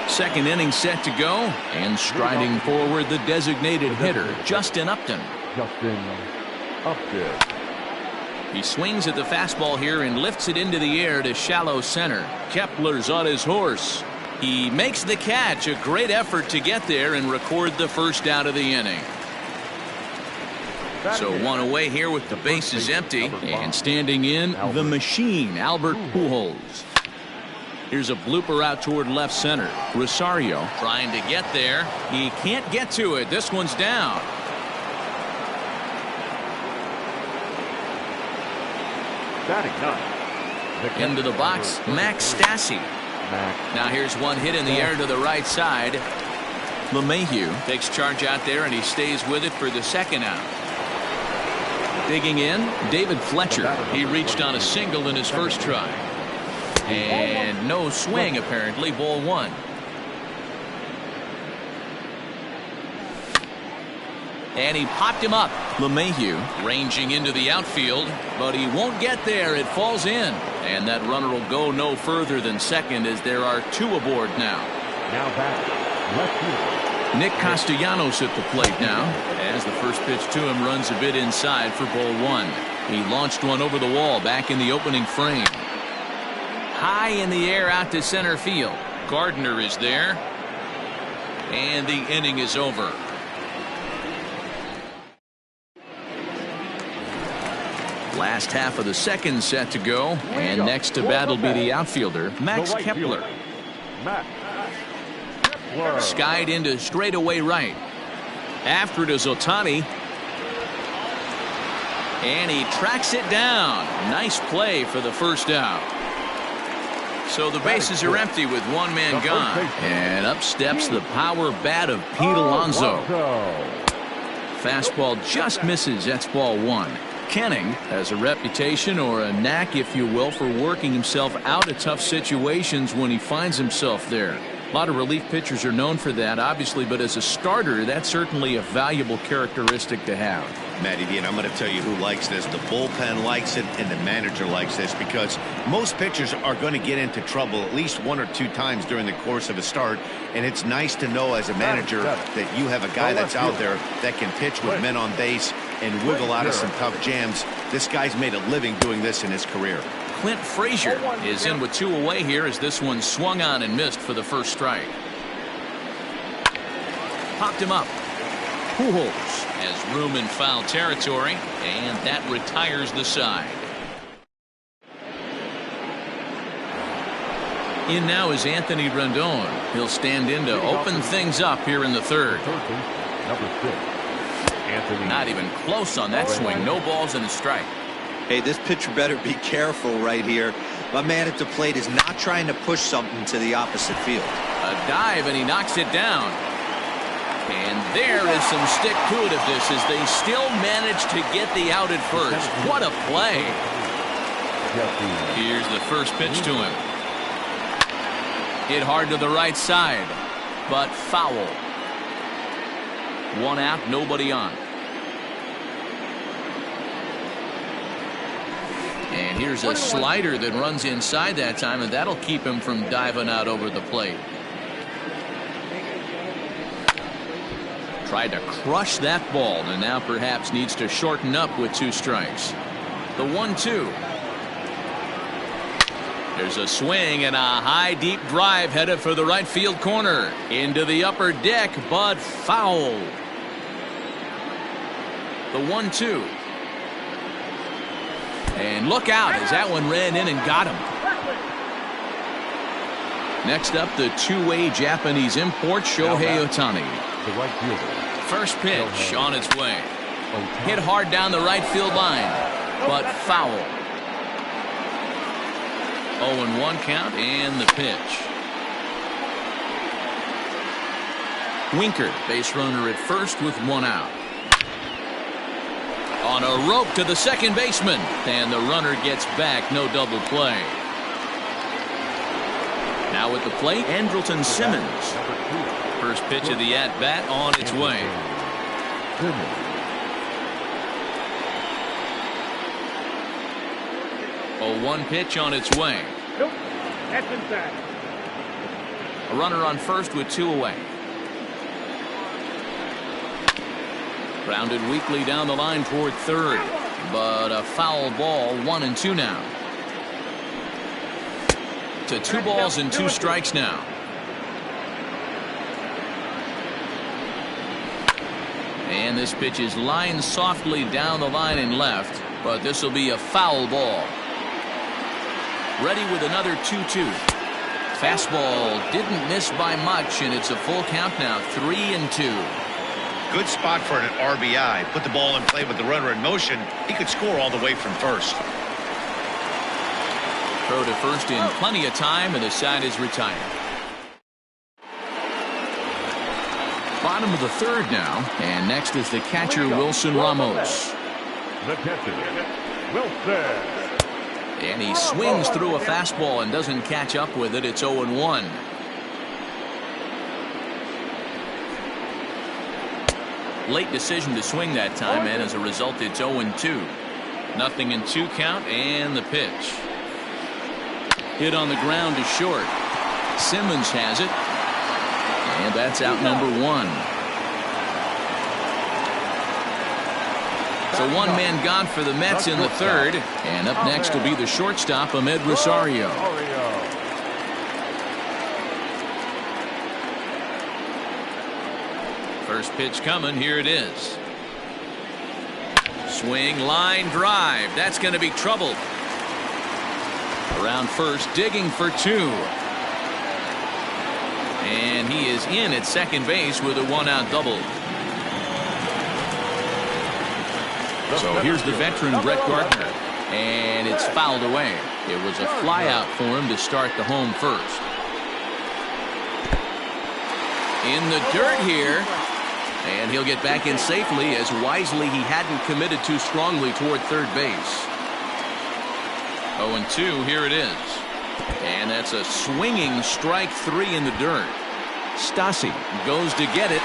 Second inning set to go, and striding forward the designated hitter, Justin Upton. He swings at the fastball here and lifts it into the air to shallow center. Kepler's on his horse. He makes the catch. A great effort to get there and record the first out of the inning. So one away here with the bases empty, and standing in the machine, Albert Pujols. Here's a blooper out toward left center. Rosario trying to get there. He can't get to it. This one's down. Into the box, Max Stassi. Now here's one hit in the air to the right side. LeMahieu takes charge out there, and he stays with it for the second out. Digging in, David Fletcher. He reached on a single in his first try. And no swing, apparently. Ball one. And he popped him up. LeMahieu ranging into the outfield, but he won't get there. It falls in. And that runner will go no further than second, as there are two aboard now. Now back, left fielder. Nick Castellanos at the plate now, as the first pitch to him runs a bit inside for ball one. He launched one over the wall back in the opening frame. High in the air out to center field. Gardner is there. And the inning is over. Last half of the second set to go, and next to bat will be the outfielder, Max Kepler. Skied into straightaway right. After it is Ohtani. And he tracks it down. Nice play for the first out. So the bases are empty with one man gone. And up steps the power bat of Pete Alonso. Fastball just misses. That's ball one. Kenning has a reputation, or a knack if you will, for working himself out of tough situations when he finds himself there. A lot of relief pitchers are known for that, obviously, but as a starter, that's certainly a valuable characteristic to have. Matty V, and I'm going to tell you who likes this. The bullpen likes it, and the manager likes this, because most pitchers are going to get into trouble at least one or two times during the course of a start, and it's nice to know as a manager that you have a guy that's out there that can pitch with men on base and wiggle out of some tough jams. This guy's made a living doing this in his career. Clint Frazier is in with two away here, as this one swung on and missed for the first strike. Popped him up. Pujols has room in foul territory, and that retires the side. In now is Anthony Rendon. He'll stand in to open things up here in the third. Number 6, Anthony. Not even close on that swing. No balls and a strike. Hey, this pitcher better be careful right here. My man at the plate is not trying to push something to the opposite field. A dive, and he knocks it down. And there is some stick-to-itiveness as they still manage to get the out at first. What a play. Here's the first pitch to him. Hit hard to the right side, but foul. One out, nobody on. And here's a slider that runs inside that time, and that'll keep him from diving out over the plate. Tried to crush that ball, and now perhaps needs to shorten up with two strikes. The 1-2. There's a swing and a high deep drive headed for the right field corner. Into the upper deck, but foul. The 1-2. And look out as that one ran in and got him. Next up, the two-way Japanese import, Shohei Ohtani. The right fielder. First pitch on its way. Hit hard down the right field line, but foul. 0-1 count, and the pitch. Winker, base runner at first with one out. On a rope to the second baseman, and the runner gets back. No double play. Now at the plate, Andrelton Simmons. First pitch of the at-bat on its way. 0-1 pitch on its way. Nope, that's inside. A runner on first with two away. Grounded weakly down the line toward third, but a foul ball. 1-2 now. To 2 balls and 2 strikes now. And this pitch is lined softly down the line and left, but this will be a foul ball. Ready with another 2-2. Fastball didn't miss by much, and it's a full count now. 3-2. Good spot for an RBI. Put the ball in play with the runner in motion. He could score all the way from first. Throw to first in plenty of time, and the side is retired. bottom of the third now, and next is the catcher, Wilson Ramos. The catcher, Wilson. And he swings through a fastball and doesn't catch up with it. It's 0-1. Late decision to swing that time, and as a result, it's 0-2. 0-2 count, and the pitch. Hit on the ground to short. Simmons has it. And that's out number 1. So one man gone for the Mets in the third. And up next will be the shortstop, Ahmed Rosario. First pitch coming. Here it is. Swing, line drive. That's going to be trouble. Around first, digging for 2. And he is in at second base with a 1-out double. So here's the veteran Brett Gardner. And it's fouled away. It was a fly out for him to start the home first. In the dirt here. And he'll get back in safely, as wisely he hadn't committed too strongly toward third base. 0-2, here it is. And that's a swinging strike 3 in the dirt. Stassi goes to get it.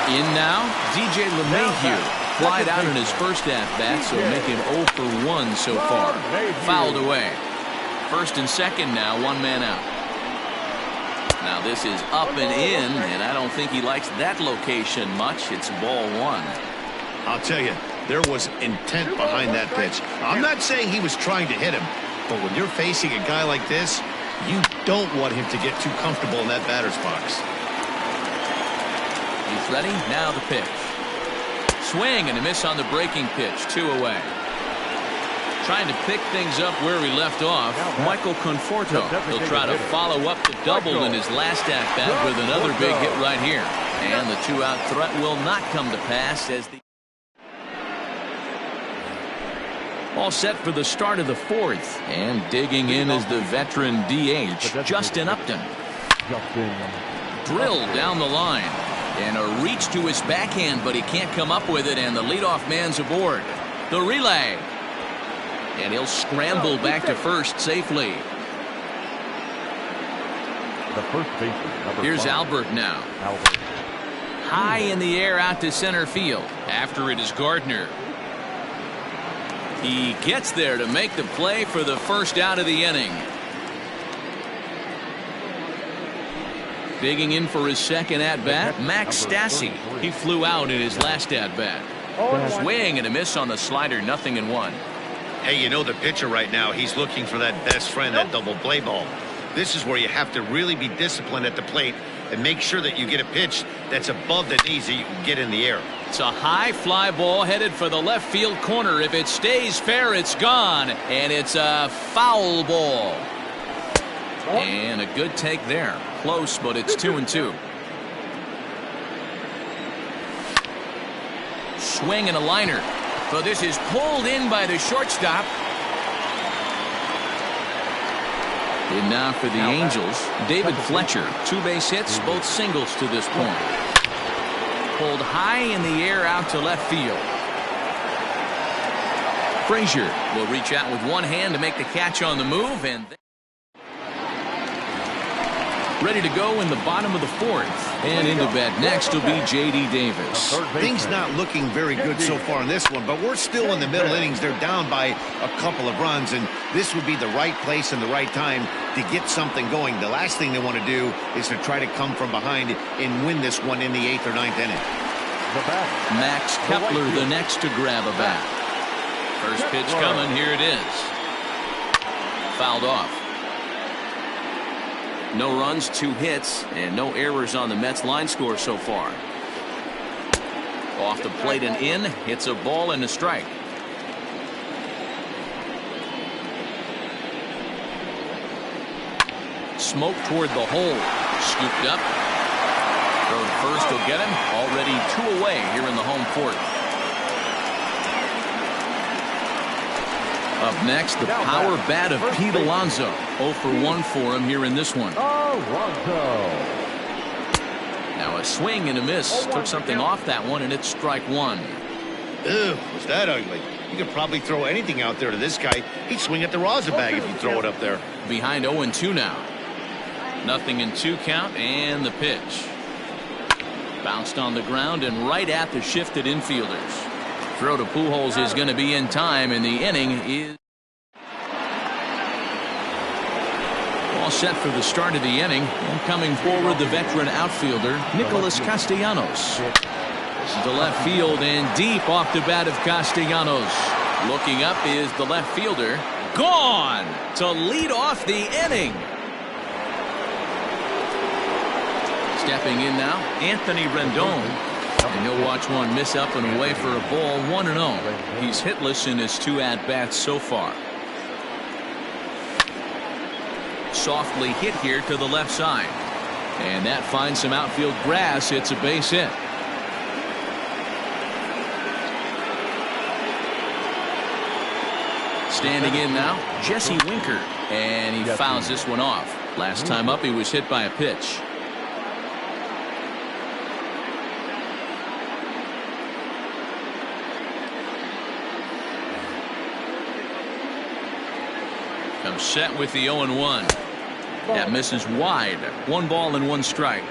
In now, DJ LeMahieu. Flied out in his first at-bat, so make him 0 for 1 so far. Fouled away. First and second now, one man out. Now this is up and in, and I don't think he likes that location much. It's ball 1. I'll tell you, there was intent behind that pitch. I'm not saying he was trying to hit him, but when you're facing a guy like this, you don't want him to get too comfortable in that batter's box. He's ready. Now the pitch. Swing and a miss on the breaking pitch. 2 away. Trying to pick things up where he left off, Michael Conforto. He'll try to follow up the double in his last at-bat with another big hit right here. And the 2-out threat will not come to pass as the all set for the start of the fourth. And digging in is the veteran DH, Justin Upton. Drilled down the line. And a reach to his backhand, but he can't come up with it, and the leadoff man's aboard. The relay. And he'll scramble back to first safely. The first baseman, Here's 5. Albert now. Albert. High in the air out to center field. After it is Gardner. He gets there to make the play for the first out of the inning. Digging in for his second at-bat, Max Stassi. He flew out in his last at-bat. Swing and a miss on the slider, 0-1. Hey, you know the pitcher right now, he's looking for that best friend, that double play ball. This is where you have to really be disciplined at the plate and make sure that you get a pitch that's above the knees that you can get in the air. It's a high fly ball headed for the left field corner. If it stays fair, it's gone. And it's a foul ball. And a good take there. Close, but it's 2-2. Swing and a liner. So this is pulled in by the shortstop. In now for the Angels, David Fletcher. 2 base hits, both singles to this point. Pulled high in the air out to left field. Frazier will reach out with one hand to make the catch on the move, and ready to go in the bottom of the fourth. And into bat next will be J.D. Davis. Things not looking very good so far in this one, but we're still in the middle innings. They're down by a couple of runs, and this would be the right place and the right time to get something going. The last thing they want to do is to try to come from behind and win this one in the 8th or 9th inning. Max Kepler the next to grab a bat. First pitch coming. Here it is. Fouled off. No runs, 2 hits, and no errors on the Mets line score so far. Off the plate and in. It's a ball and a strike. Smoke toward the hole. Scooped up. Throw to first will get him. Already 2 away here in the home fourth. Up next, the power bat of Pete Alonso. 0 for 1 for him here in this one. Now a swing and a miss. Took something off that one, and it's strike one. Ew, was that ugly? You could probably throw anything out there to this guy. He'd swing at the rosin bag if you throw it up there. Behind 0-2 now. Nothing in 2 count, and the pitch. Bounced on the ground and right at the shifted infielders. Throw to Pujols is going to be in time, and the inning is all set for the start of the inning. And coming forward, the veteran outfielder, Nicholas Castellanos. This is to left field and deep off the bat of Castellanos. Looking up is the left fielder. Gone to lead off the inning. Stepping in now, Anthony Rendon. And he'll watch one miss up and away for a ball, 1-0. He's hitless in his 2 at-bats so far. Softly hit here to the left side. And that finds some outfield grass. It's a base hit. Standing in now, Jesse Winker. And he fouls this one off. Last time up, he was hit by a pitch. Comes set with the 0-1. That misses wide. 1 ball and 1 strike.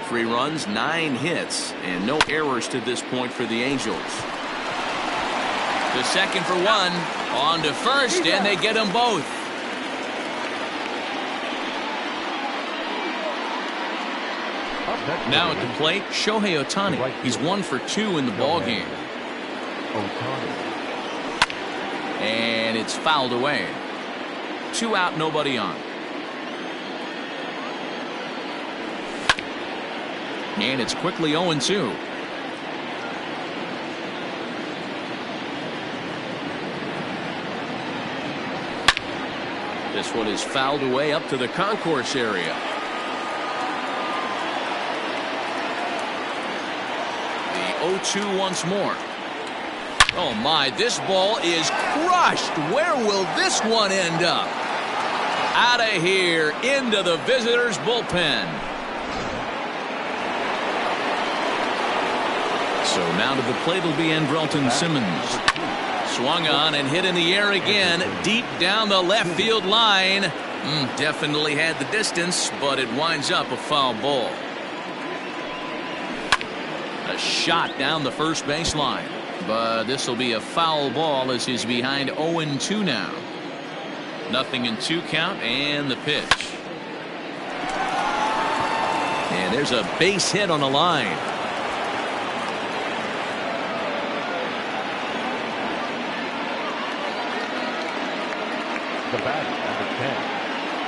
3 runs, 9 hits, and no errors to this point for the Angels. The second for 1. On to first, and they get them both. Now at the plate, Shohei Ohtani. He's 1 for 2 in the ball game. And it's fouled away. 2 out, nobody on. And it's quickly 0-2. This one is fouled away up to the concourse area. The 0-2 once more. Oh my, this ball is crushed. Where will this one end up? Out of here, into the visitors' bullpen. So now to the plate will be Andrelton Simmons. Swung on and hit in the air again, deep down the left field line. Definitely had the distance, but it winds up a foul ball. A shot down the first baseline. But this will be a foul ball as he's behind 0-2 now. Nothing in 2 count, and the pitch. And there's a base hit on the line. The batter,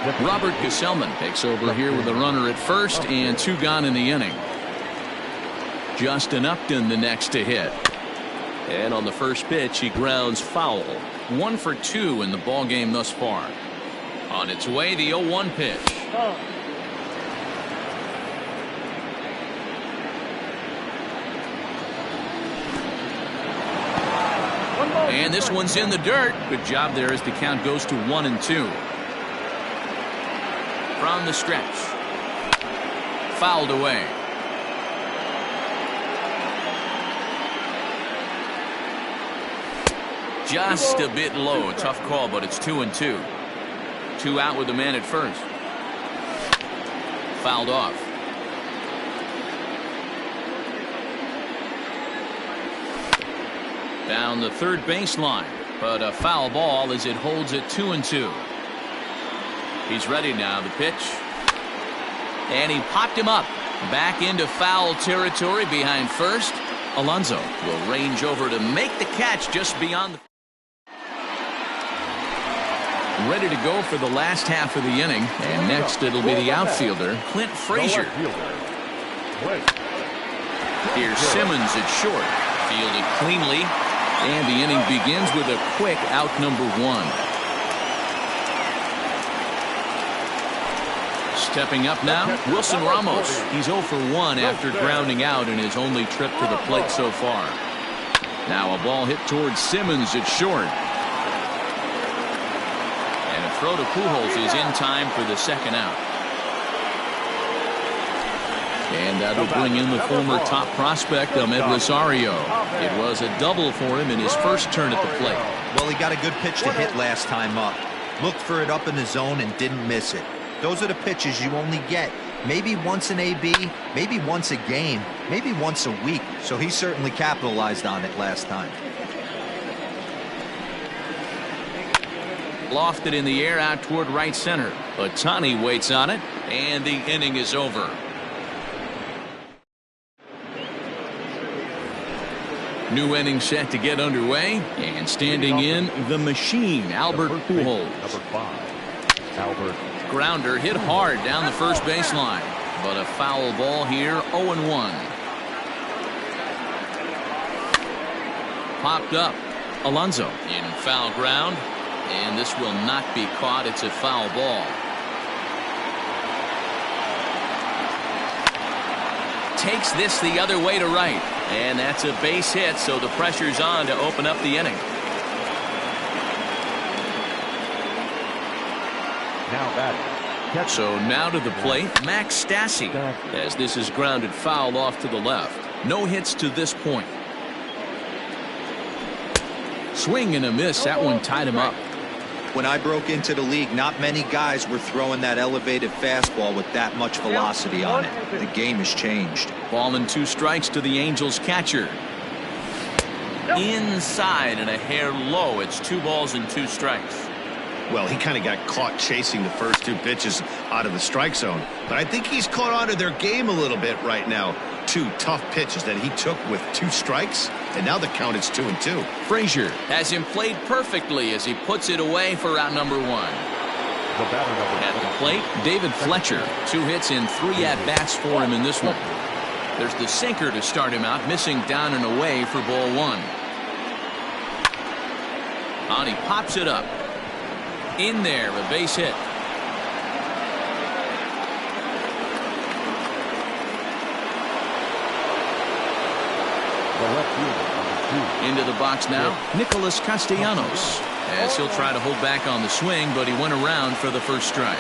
number 10. Robert Gesellman takes over here with a runner at first and 2 gone in the inning. Justin Upton the next to hit. And on the first pitch, he grounds foul. 1 for 2 in the ball game thus far. On its way, the 0-1 pitch. And this one's in the dirt. Good job there as the count goes to 1-2. From the stretch. Fouled away. Just a bit low. Tough call, but it's 2-2. 2 out with the man at first. Fouled off. Down the third baseline, but a foul ball as it holds at 2-2. He's ready now. The pitch. And he popped him up. Back into foul territory behind first. Alonso will range over to make the catch just beyond the. Ready to go for the last half of the inning. And next it'll be the outfielder, Clint Frazier. Here's Simmons at short. Fielded cleanly. And the inning begins with a quick out number 1. Stepping up now, Wilson Ramos. He's 0 for 1 after grounding out in his only trip to the plate so far. Now a ball hit towards Simmons at short. throw to Pujols is in time for the second out. And that'll bring in the former top prospect, Ahmed Rosario. It was a double for him in his first turn at the plate. Well, he got a good pitch to hit last time up. Looked for it up in the zone and didn't miss it. Those are the pitches you only get maybe once in AB, maybe once a game, maybe once a week. So he certainly capitalized on it last time. Lofted in the air out toward right center. Ohtani waits on it, and the inning is over. New inning set to get underway, and standing in the machine, Albert Pujols. Number 5, Albert. Grounder hit hard down the first baseline, but a foul ball here, 0-1. Popped up. Alonso in foul ground, and this will not be caught. It's a foul ball. Takes this the other way to right, and that's a base hit, so the pressure's on to open up the inning. Now batting. So now to the plate, Max Stassi, as this is grounded foul off to the left. No hits to this point. Swing and a miss. That one tied him up. When I broke into the league, not many guys were throwing that elevated fastball with that much velocity on it. The game has changed. Ball and 2 strikes to the Angels catcher. Inside and a hair low. It's 2 balls and 2 strikes. Well, he kind of got caught chasing the first 2 pitches out of the strike zone. But I think he's caught on to their game a little bit right now. 2 tough pitches that he took with 2 strikes, and now the count is 2-2. Frazier has him played perfectly as he puts it away for out number 1. At the plate, David Fletcher. 2 hits and 3 at-bats for him in this one. There's the sinker to start him out, missing down and away for ball 1. On he pops it up. In there, a base hit. Into the box now, Nicholas Castellanos, as he'll try to hold back on the swing, but he went around for the first strike.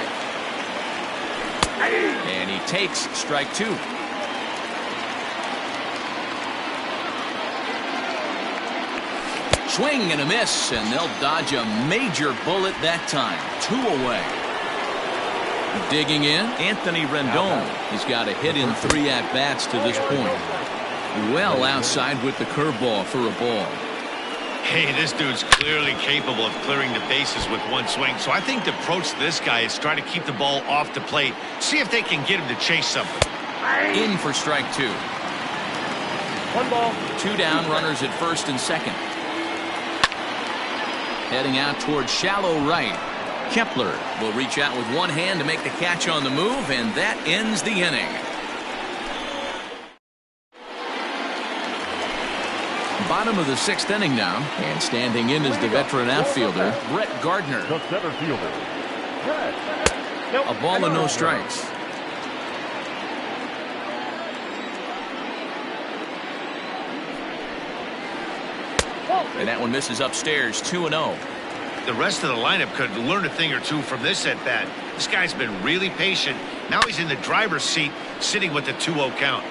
And he takes strike 2. Swing and a miss, and they'll dodge a major bullet that time. 2 away. Digging in, Anthony Rendon. He's got a hit in 3 at-bats to this point. Well outside with the curveball for a ball. Hey, this dude's clearly capable of clearing the bases with 1 swing. So I think the approach to this guy is try to keep the ball off the plate. See if they can get him to chase something. In for strike 2. 1 ball. 2 down, runners at first and second. Heading out towards shallow right. Kepler will reach out with 1 hand to make the catch on the move, and that ends the inning. Bottom of the 6th inning now, and standing in is the veteran outfielder, Brett Gardner. The center fielder, Brett. A ball and no strikes. And that one misses upstairs, 2-0. The rest of the lineup could learn a thing or 2 from this at bat. This guy's been really patient. Now he's in the driver's seat, sitting with the 2-0 count.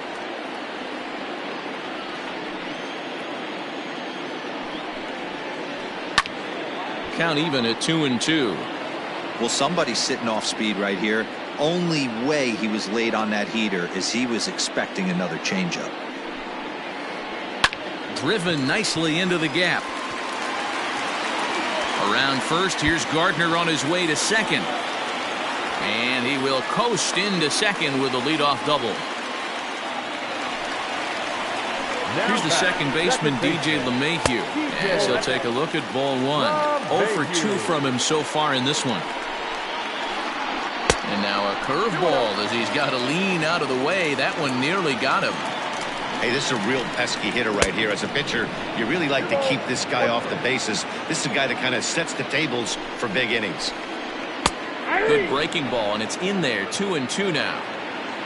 Count even at 2-2. Well, somebody's sitting off speed right here. Only way he was late on that heater is he was expecting another changeup. Driven nicely into the gap. Around first, here's Gardner on his way to second. And he will coast into second with a leadoff double. Here's the second baseman, DJ LeMahieu, as he'll take a look at ball 1. 0 for 2 from him so far in this one. And now a curveball as he's got to lean out of the way. That one nearly got him. Hey, this is a real pesky hitter right here. As a pitcher, you really like to keep this guy off the bases. This is a guy that kind of sets the tables for big innings. Good breaking ball, and it's in there. 2-2 now.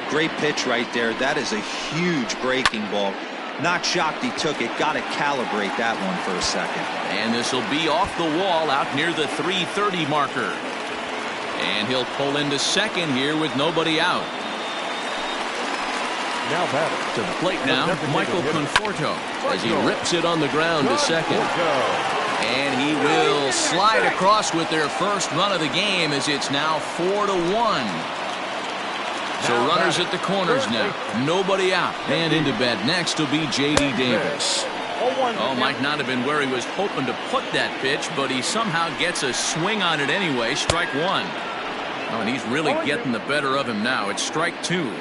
Great pitch right there. That is a huge breaking ball. Not shocked he took it. Got to calibrate that one for a second. And this will be off the wall out near the 330 marker. And he'll pull into second here with nobody out. Now batter. To the plate now, Michael Conforto as he rips it on the ground to second. And he will slide across with their first run of the game as it's now 4-1. So runners at the corners now. Nobody out. And into bat next will be J.D. Davis. Oh, might not have been where he was hoping to put that pitch, but he somehow gets a swing on it anyway. Strike one. Oh, and he's really getting the better of him now. It's strike two.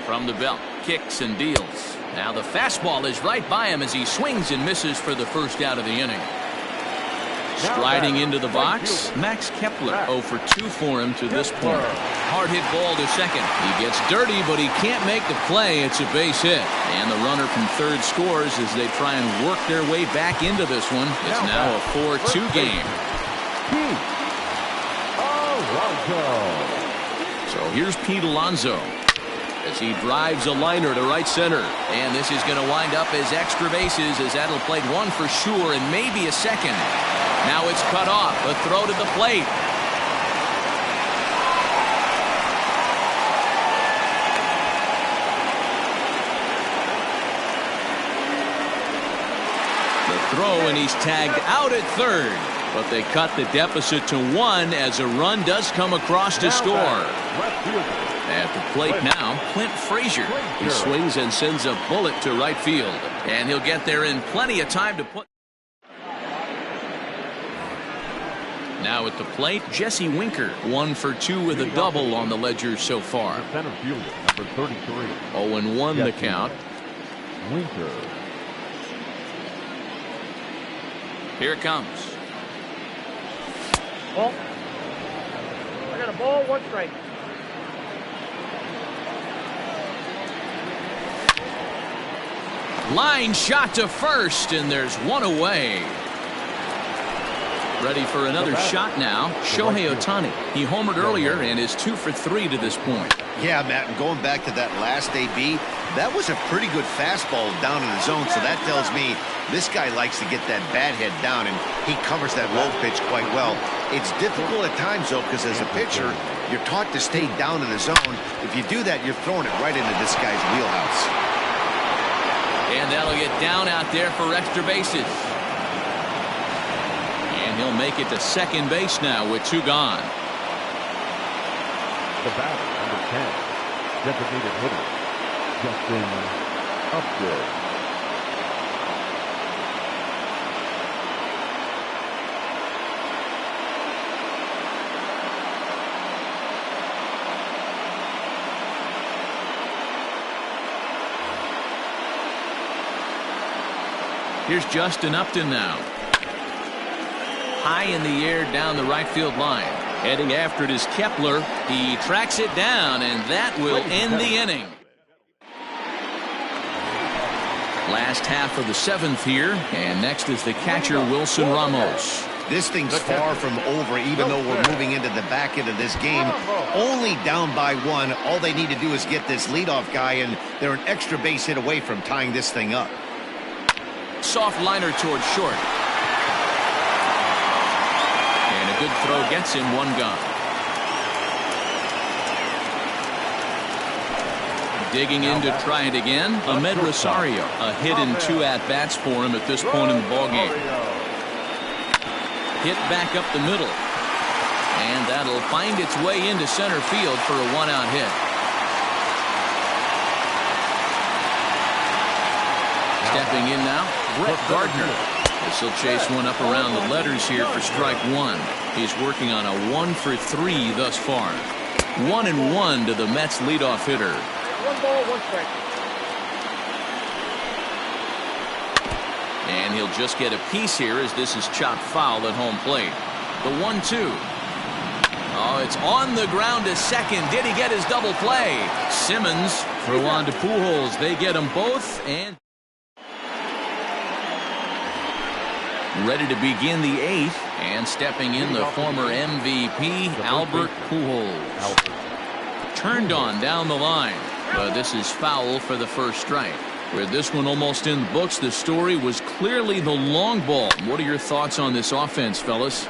From the belt, kicks and deals. Now the fastball is right by him as he swings and misses for the first out of the inning. Striding into the box, Max Kepler 0 for 2 for him to this point. Hard hit ball to second. He gets dirty, but he can't make the play. It's a base hit. And the runner from third scores as they try and work their way back into this one. It's now a 4-2 game. So here's Pete Alonso as he drives a liner to right center. And this is going to wind up as extra bases as that'll play one for sure and maybe a second. Now it's cut off. A throw to the plate. The throw, and he's tagged out at third. But they cut the deficit to 1 as a run does come across to score. At the plate now, Clint Frazier. He swings and sends a bullet to right field. And he'll get there in plenty of time to put. Now at the plate, Jesse Winker, 1 for 2 with a double on the ledger so far. Center fielder, number 33. 0-1 the count. Winker. Here it comes. Ball. I got a ball, 1 strike. Line shot to first, and there's 1 away. Ready for another shot now. Shohei Ohtani. He homered earlier and is 2 for 3 to this point. Yeah, Matt, and going back to that last AB, that was a pretty good fastball down in the zone, so that tells me this guy likes to get that bat head down, and he covers that low pitch quite well. It's difficult at times, though, because as a pitcher, you're taught to stay down in the zone. If you do that, you're throwing it right into this guy's wheelhouse. And that'll get down out there for extra bases. And he'll make it to second base now with 2 gone. The batter, number 10, designated hitter, Justin Upgood. Here's Justin Upton now. High in the air down the right field line. Heading after it is Kepler. He tracks it down, and that will end the inning. Last half of the 7th here, and next is the catcher Wilson Ramos. This thing's far from over, even though we're moving into the back end of this game. Only down by 1. All they need to do is get this leadoff guy, and they're an extra base hit away from tying this thing up. Soft liner towards short. And a good throw gets him 1 gone. Digging in to try it again, Ahmed Rosario. A hit in 2 at-bats for him at this point in the ballgame. Hit back up the middle. And that'll find its way into center field for a 1-out hit. Stepping in now, Brett Gardner. This will chase one up around the letters here for strike 1. He's working on a 1 for 3 thus far. 1-1 to the Mets leadoff hitter. 1 ball, 1 strike. And he'll just get a piece here as this is chopped foul at home plate. The 1-2. Oh, it's on the ground to second. Did he get his double play? Simmons throw on to Pujols. They get them both, and ready to begin the 8th, and stepping in the former MVP Albert Pujols. Turned on down the line, but this is foul for the first strike. With this one almost in the books, the story was clearly the long ball. What are your thoughts on this offense, fellas?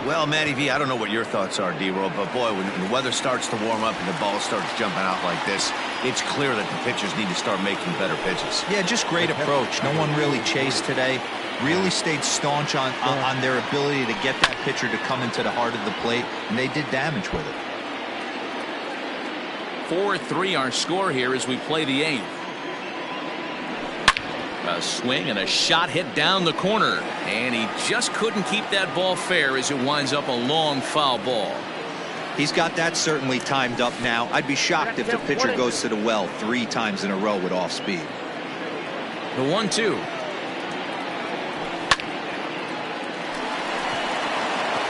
Well, Matty V, I don't know what your thoughts are, D-Roll, but boy, when the weather starts to warm up and the ball starts jumping out like this, it's clear that the pitchers need to start making better pitches. Yeah, just great approach. No one really chased today. Really stayed staunch on their ability to get that pitcher to come into the heart of the plate, and they did damage with it. 4-3 our score here as we play the 8th. A swing and a shot hit down the corner, and he just couldn't keep that ball fair as it winds up a long foul ball. He's got that certainly timed up now. I'd be shocked if the pitcher goes to the well 3 times in a row with off speed. The 1-2.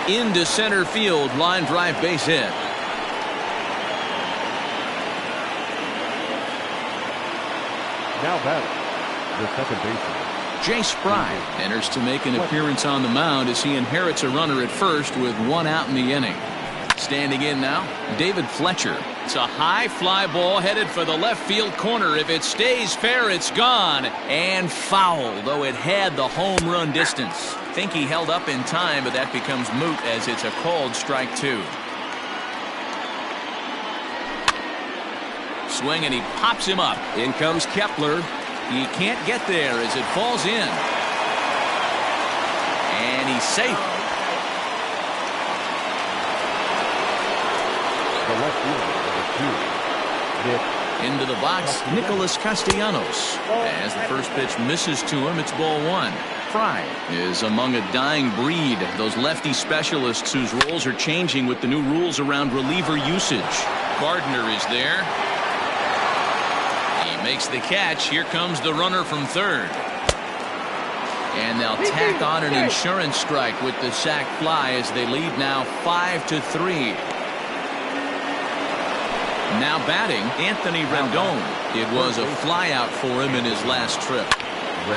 Into center field, line drive, base hit. Now batting, the second baseman. Jay Spry enters to make an appearance on the mound as he inherits a runner at first with 1 out in the inning. Standing in now, David Fletcher. It's a high fly ball headed for the left field corner. If it stays fair, it's gone and foul, though it had the home run distance. Think he held up in time, but that becomes moot as it's a called strike 2. Swing and he pops him up. In comes Kepler. He can't get there as it falls in. And he's safe. The left fielder, number 2, Nick. Into the box, Nicholas Castellanos. As the first pitch misses to him, it's ball 1. Fry is among a dying breed, those lefty specialists whose roles are changing with the new rules around reliever usage. Gardner is there. He makes the catch. Here comes the runner from third. And they'll tack on an insurance strike with the sac fly as they lead now 5-3. Now batting, Anthony Rendon. It was a flyout for him in his last trip.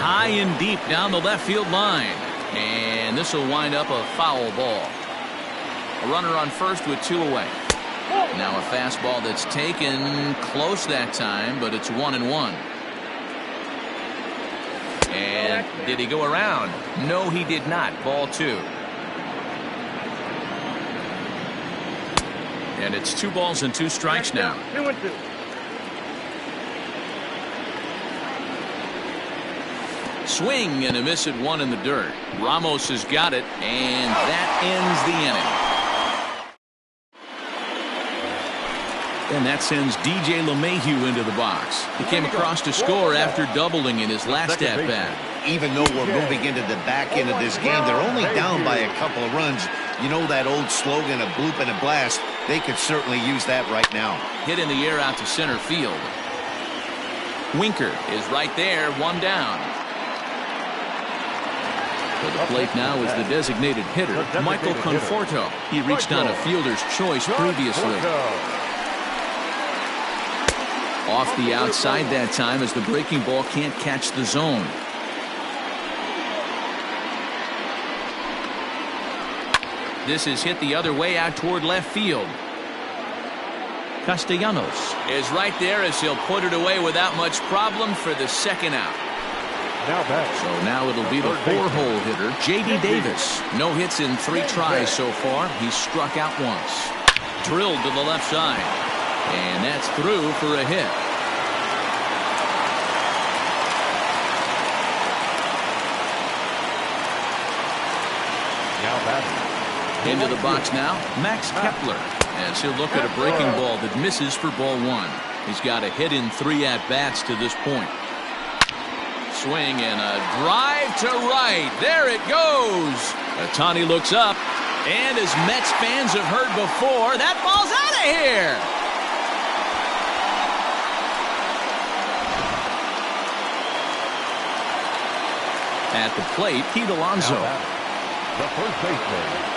High and deep down the left field line. And this will wind up a foul ball. A runner on first with 2 away. Now a fastball that's taken close that time, but it's 1-1. And did he go around? No, he did not. Ball 2. And it's 2 balls and 2 strikes now. 2-2. Swing and a miss at 1 in the dirt. Ramos has got it, and that ends the inning. And that sends DJ LeMahieu into the box. He came across to score after doubling in his last at-bat. Even though we're moving into the back end of this game, they're only down by a couple of runs. You know that old slogan, a bloop and a blast? They could certainly use that right now. Hit in the air out to center field. Winker is right there, 1 down. For the plate now is the designated hitter, Michael Conforto. He reached on a fielder's choice previously. Off the outside that time as the breaking ball can't catch the zone. This is hit the other way out toward left field. Castellanos is right there as he'll put it away without much problem for the second out. Now back. So now it'll be the 4-hole hitter, J.D. Davis. No hits in 3 tries so far. He's struck out once. Drilled to the left side. And that's through for a hit. Now batting. Into the box now, Max Kepler. As he'll look at a breaking ball that misses for ball 1. He's got a hit in 3 at-bats to this point. Swing and a drive to right. There it goes. Ohtani looks up. And as Mets fans have heard before, that ball's out of here. At the plate, Pete Alonso. The first baseman.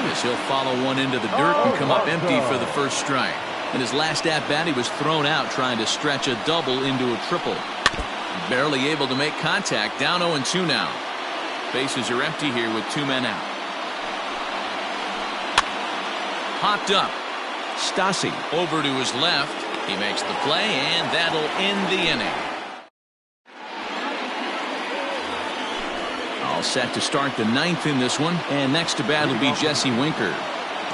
As he'll follow one into the dirt and come up empty for the first strike. In his last at-bat, he was thrown out trying to stretch a double into a triple. Barely able to make contact. Down 0-2 now. Bases are empty here with 2 men out. Popped up. Stassi over to his left. He makes the play, and that'll end the inning. I'll set to start the ninth in this one. And next to bat will be Jesse Winker.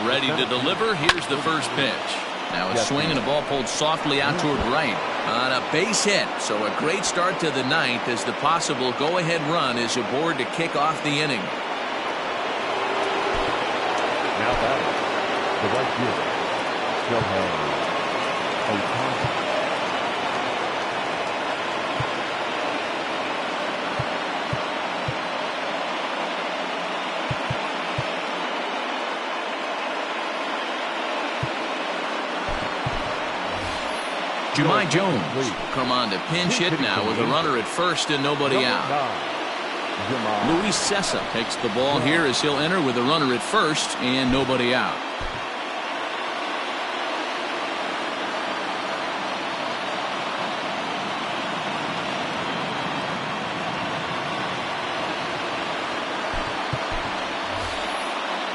Ready to deliver. Here's the first pitch. Now a swing and a ball pulled softly out toward right on a base hit. So a great start to the ninth as the possible go-ahead run is aboard to kick off the inning. Now batting, the right fielder, Shohei Ohtani. Jahmai Jones come on to pinch hit now with a runner at first and nobody out. Luis Sessa takes the ball here as he'll enter with a runner at first and nobody out.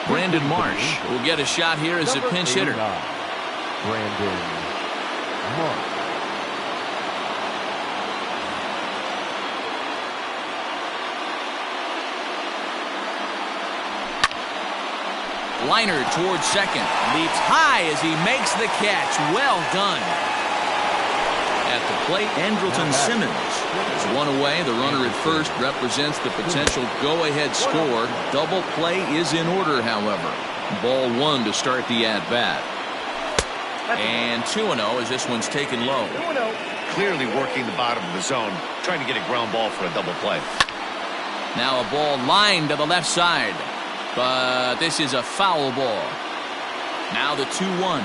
Brandon Marsh will get a shot here as a pinch hitter. Brandon Marsh. Liner towards second. Leaps high as he makes the catch. Well done. At the plate, Andrelton Simmons is one away. The runner at first represents the potential go-ahead score. Double play is in order, however. Ball one to start the at-bat. And 2-0 as this one's taken low. Clearly working the bottom of the zone, trying to get a ground ball for a double play. Now a ball lined to the left side. But this is a foul ball. Now the 2-1.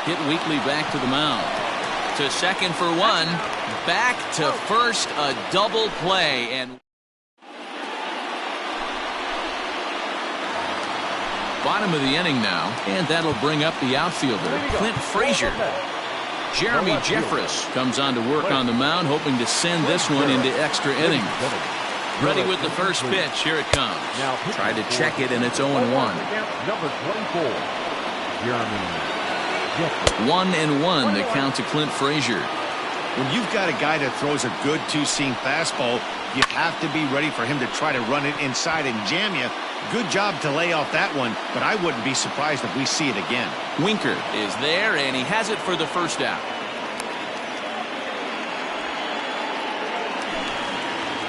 Hit weakly back to the mound. To second for one. Back to first, a double play. And bottom of the inning now. And that'll bring up the outfielder, Clint Frazier. Jeremy Jeffress comes on to work on the mound, hoping to send this one into extra innings. Ready with the first pitch. Here it comes. Try to check it, and it's 0-1. Number 24, Jeremy Jeffress. 1-1 the count to Clint Frazier. When you've got a guy that throws a good two-seam fastball, you have to be ready for him to try to run it inside and jam you. Good job to lay off that one, but I wouldn't be surprised if we see it again. Winker is there, and he has it for the first out.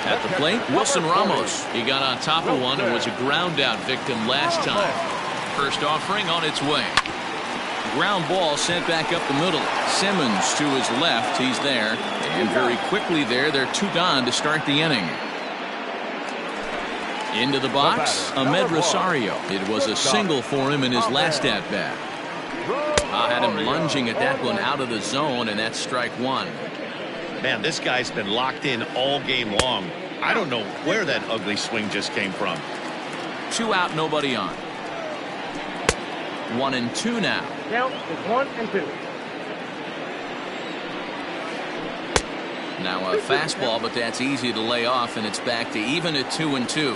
At the plate, Wilson Ramos. He got on top of one and was a ground out victim last time. First offering on its way. Ground ball sent back up the middle. Simmons to his left. He's there. And very quickly there, they're two gone to start the inning. Into the box, Ahmed Rosario. It was a single for him in his last at-bat. Had him lunging at that one out of the zone, and that's strike one. Man, this guy's been locked in all game long. I don't know where that ugly swing just came from. 2 out, nobody on. 1-2 now. Count is 1-2. Now a fastball, but that's easy to lay off, and it's back to even at 2-2.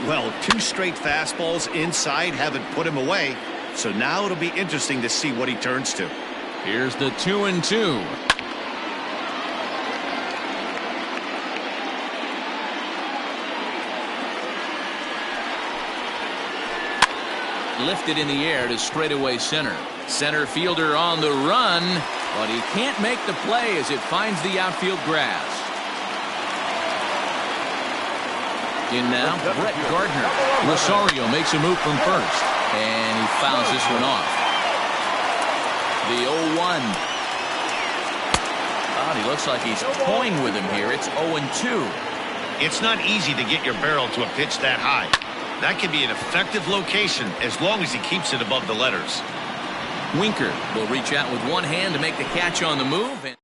Well, 2 straight fastballs inside haven't put him away. So now it'll be interesting to see what he turns to. Here's the 2-2. Lifted in the air to straightaway center. Center fielder on the run, but he can't make the play as it finds the outfield grass. In now, Brett Gardner. Rosario makes a move from first, and he fouls this one off. The 0-1. He looks like he's toying with him here. It's 0-2. It's not easy to get your barrel to a pitch that high. That can be an effective location as long as he keeps it above the letters. Winker will reach out with one hand to make the catch on the move. And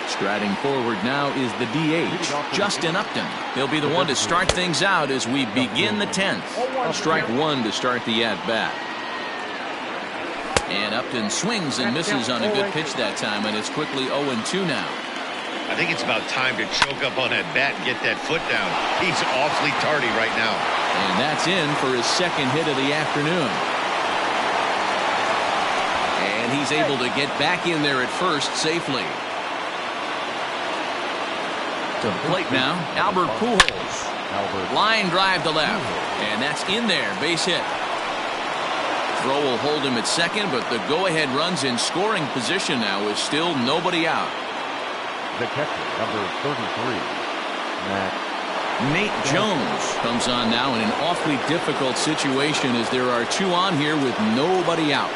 striding forward now is the DH, Justin Upton. He'll be the one to start things out as we begin the 10th. Strike one to start the at-bat. And Upton swings and misses on a good pitch that time, and it's quickly 0-2 now. I think it's about time to choke up on that bat and get that foot down. He's awfully tardy right now. And that's in for his second hit of the afternoon. And he's able to get back in there at first safely. To the plate now, Albert Pujols. Line drive to left, and that's in there, base hit. Throw will hold him at second, but the go-ahead runs in scoring position now with still nobody out. The catcher, number 33, Nate Jones comes on now in an awfully difficult situation as there are two on here with nobody out.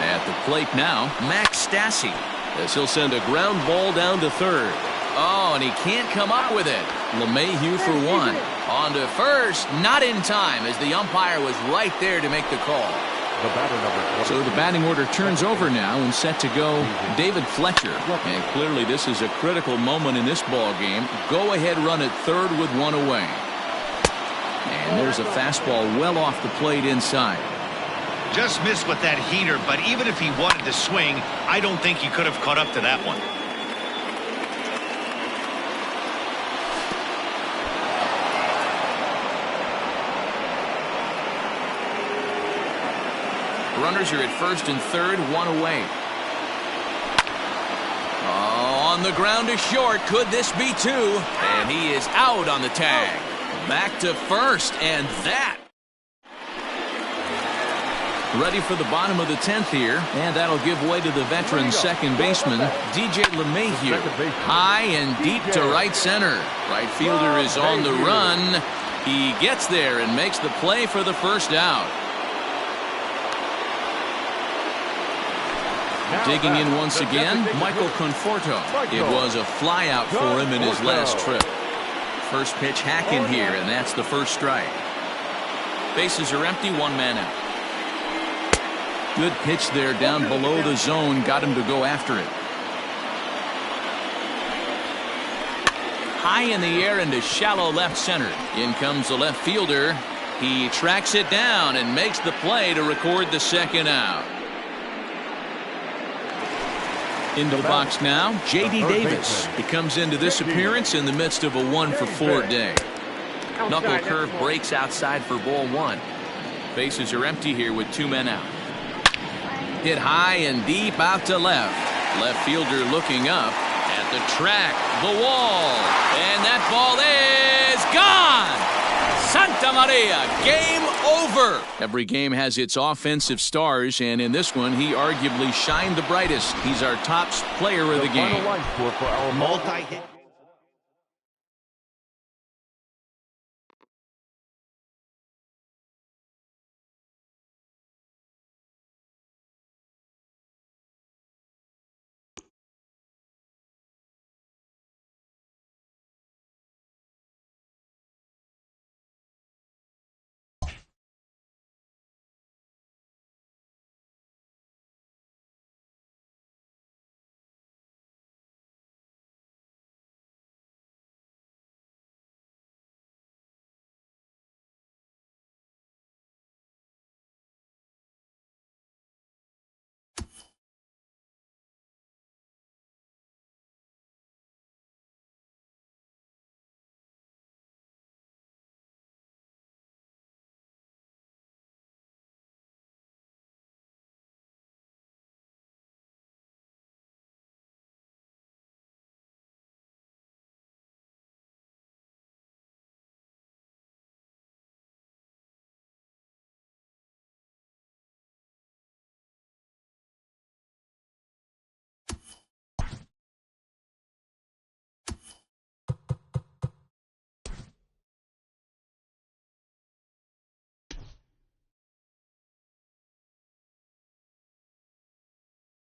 At the plate now, Max Stassi, as he'll send a ground ball down to third. Oh, and he can't come up with it. LeMahieu for one. On to first, not in time, as the umpire was right there to make the call. the batter number 20. So the batting order turns over now and set to go David Fletcher. And clearly this is a critical moment in this ball game. Go ahead run at third with one away. And there's a fastball well off the plate inside. Just missed with that heater, but even if he wanted to swing, I don't think he could have caught up to that one. Runners are at first and third, one away. Oh, on the ground to short. Could this be two? And he is out on the tag. Back to first, and that. Ready for the bottom of the 10th here, and that'll give way to the veteran second baseman, DJ LeMahieu. High and deep to right center. Right fielder is on the run. He gets there and makes the play for the first out. Digging in once again, Michael Conforto. It was a flyout for him in his last trip. First pitch hack in here, and that's the first strike. Bases are empty, one man out. Good pitch there down below the zone, got him to go after it. High in the air into shallow left center. In comes the left fielder. He tracks it down and makes the play to record the second out. Into the box now, J.D. Davis. He comes into this appearance in the midst of a 1-for-4 day. Knuckle curve breaks outside for ball one. Bases are empty here with two men out. Hit high and deep out to left. Left fielder looking up at the track, the wall, and that ball is gone. Santa Maria, game over. Every game has its offensive stars, and in this one, he arguably shined the brightest. He's our top player of the game. Final line score for our Multi-hit.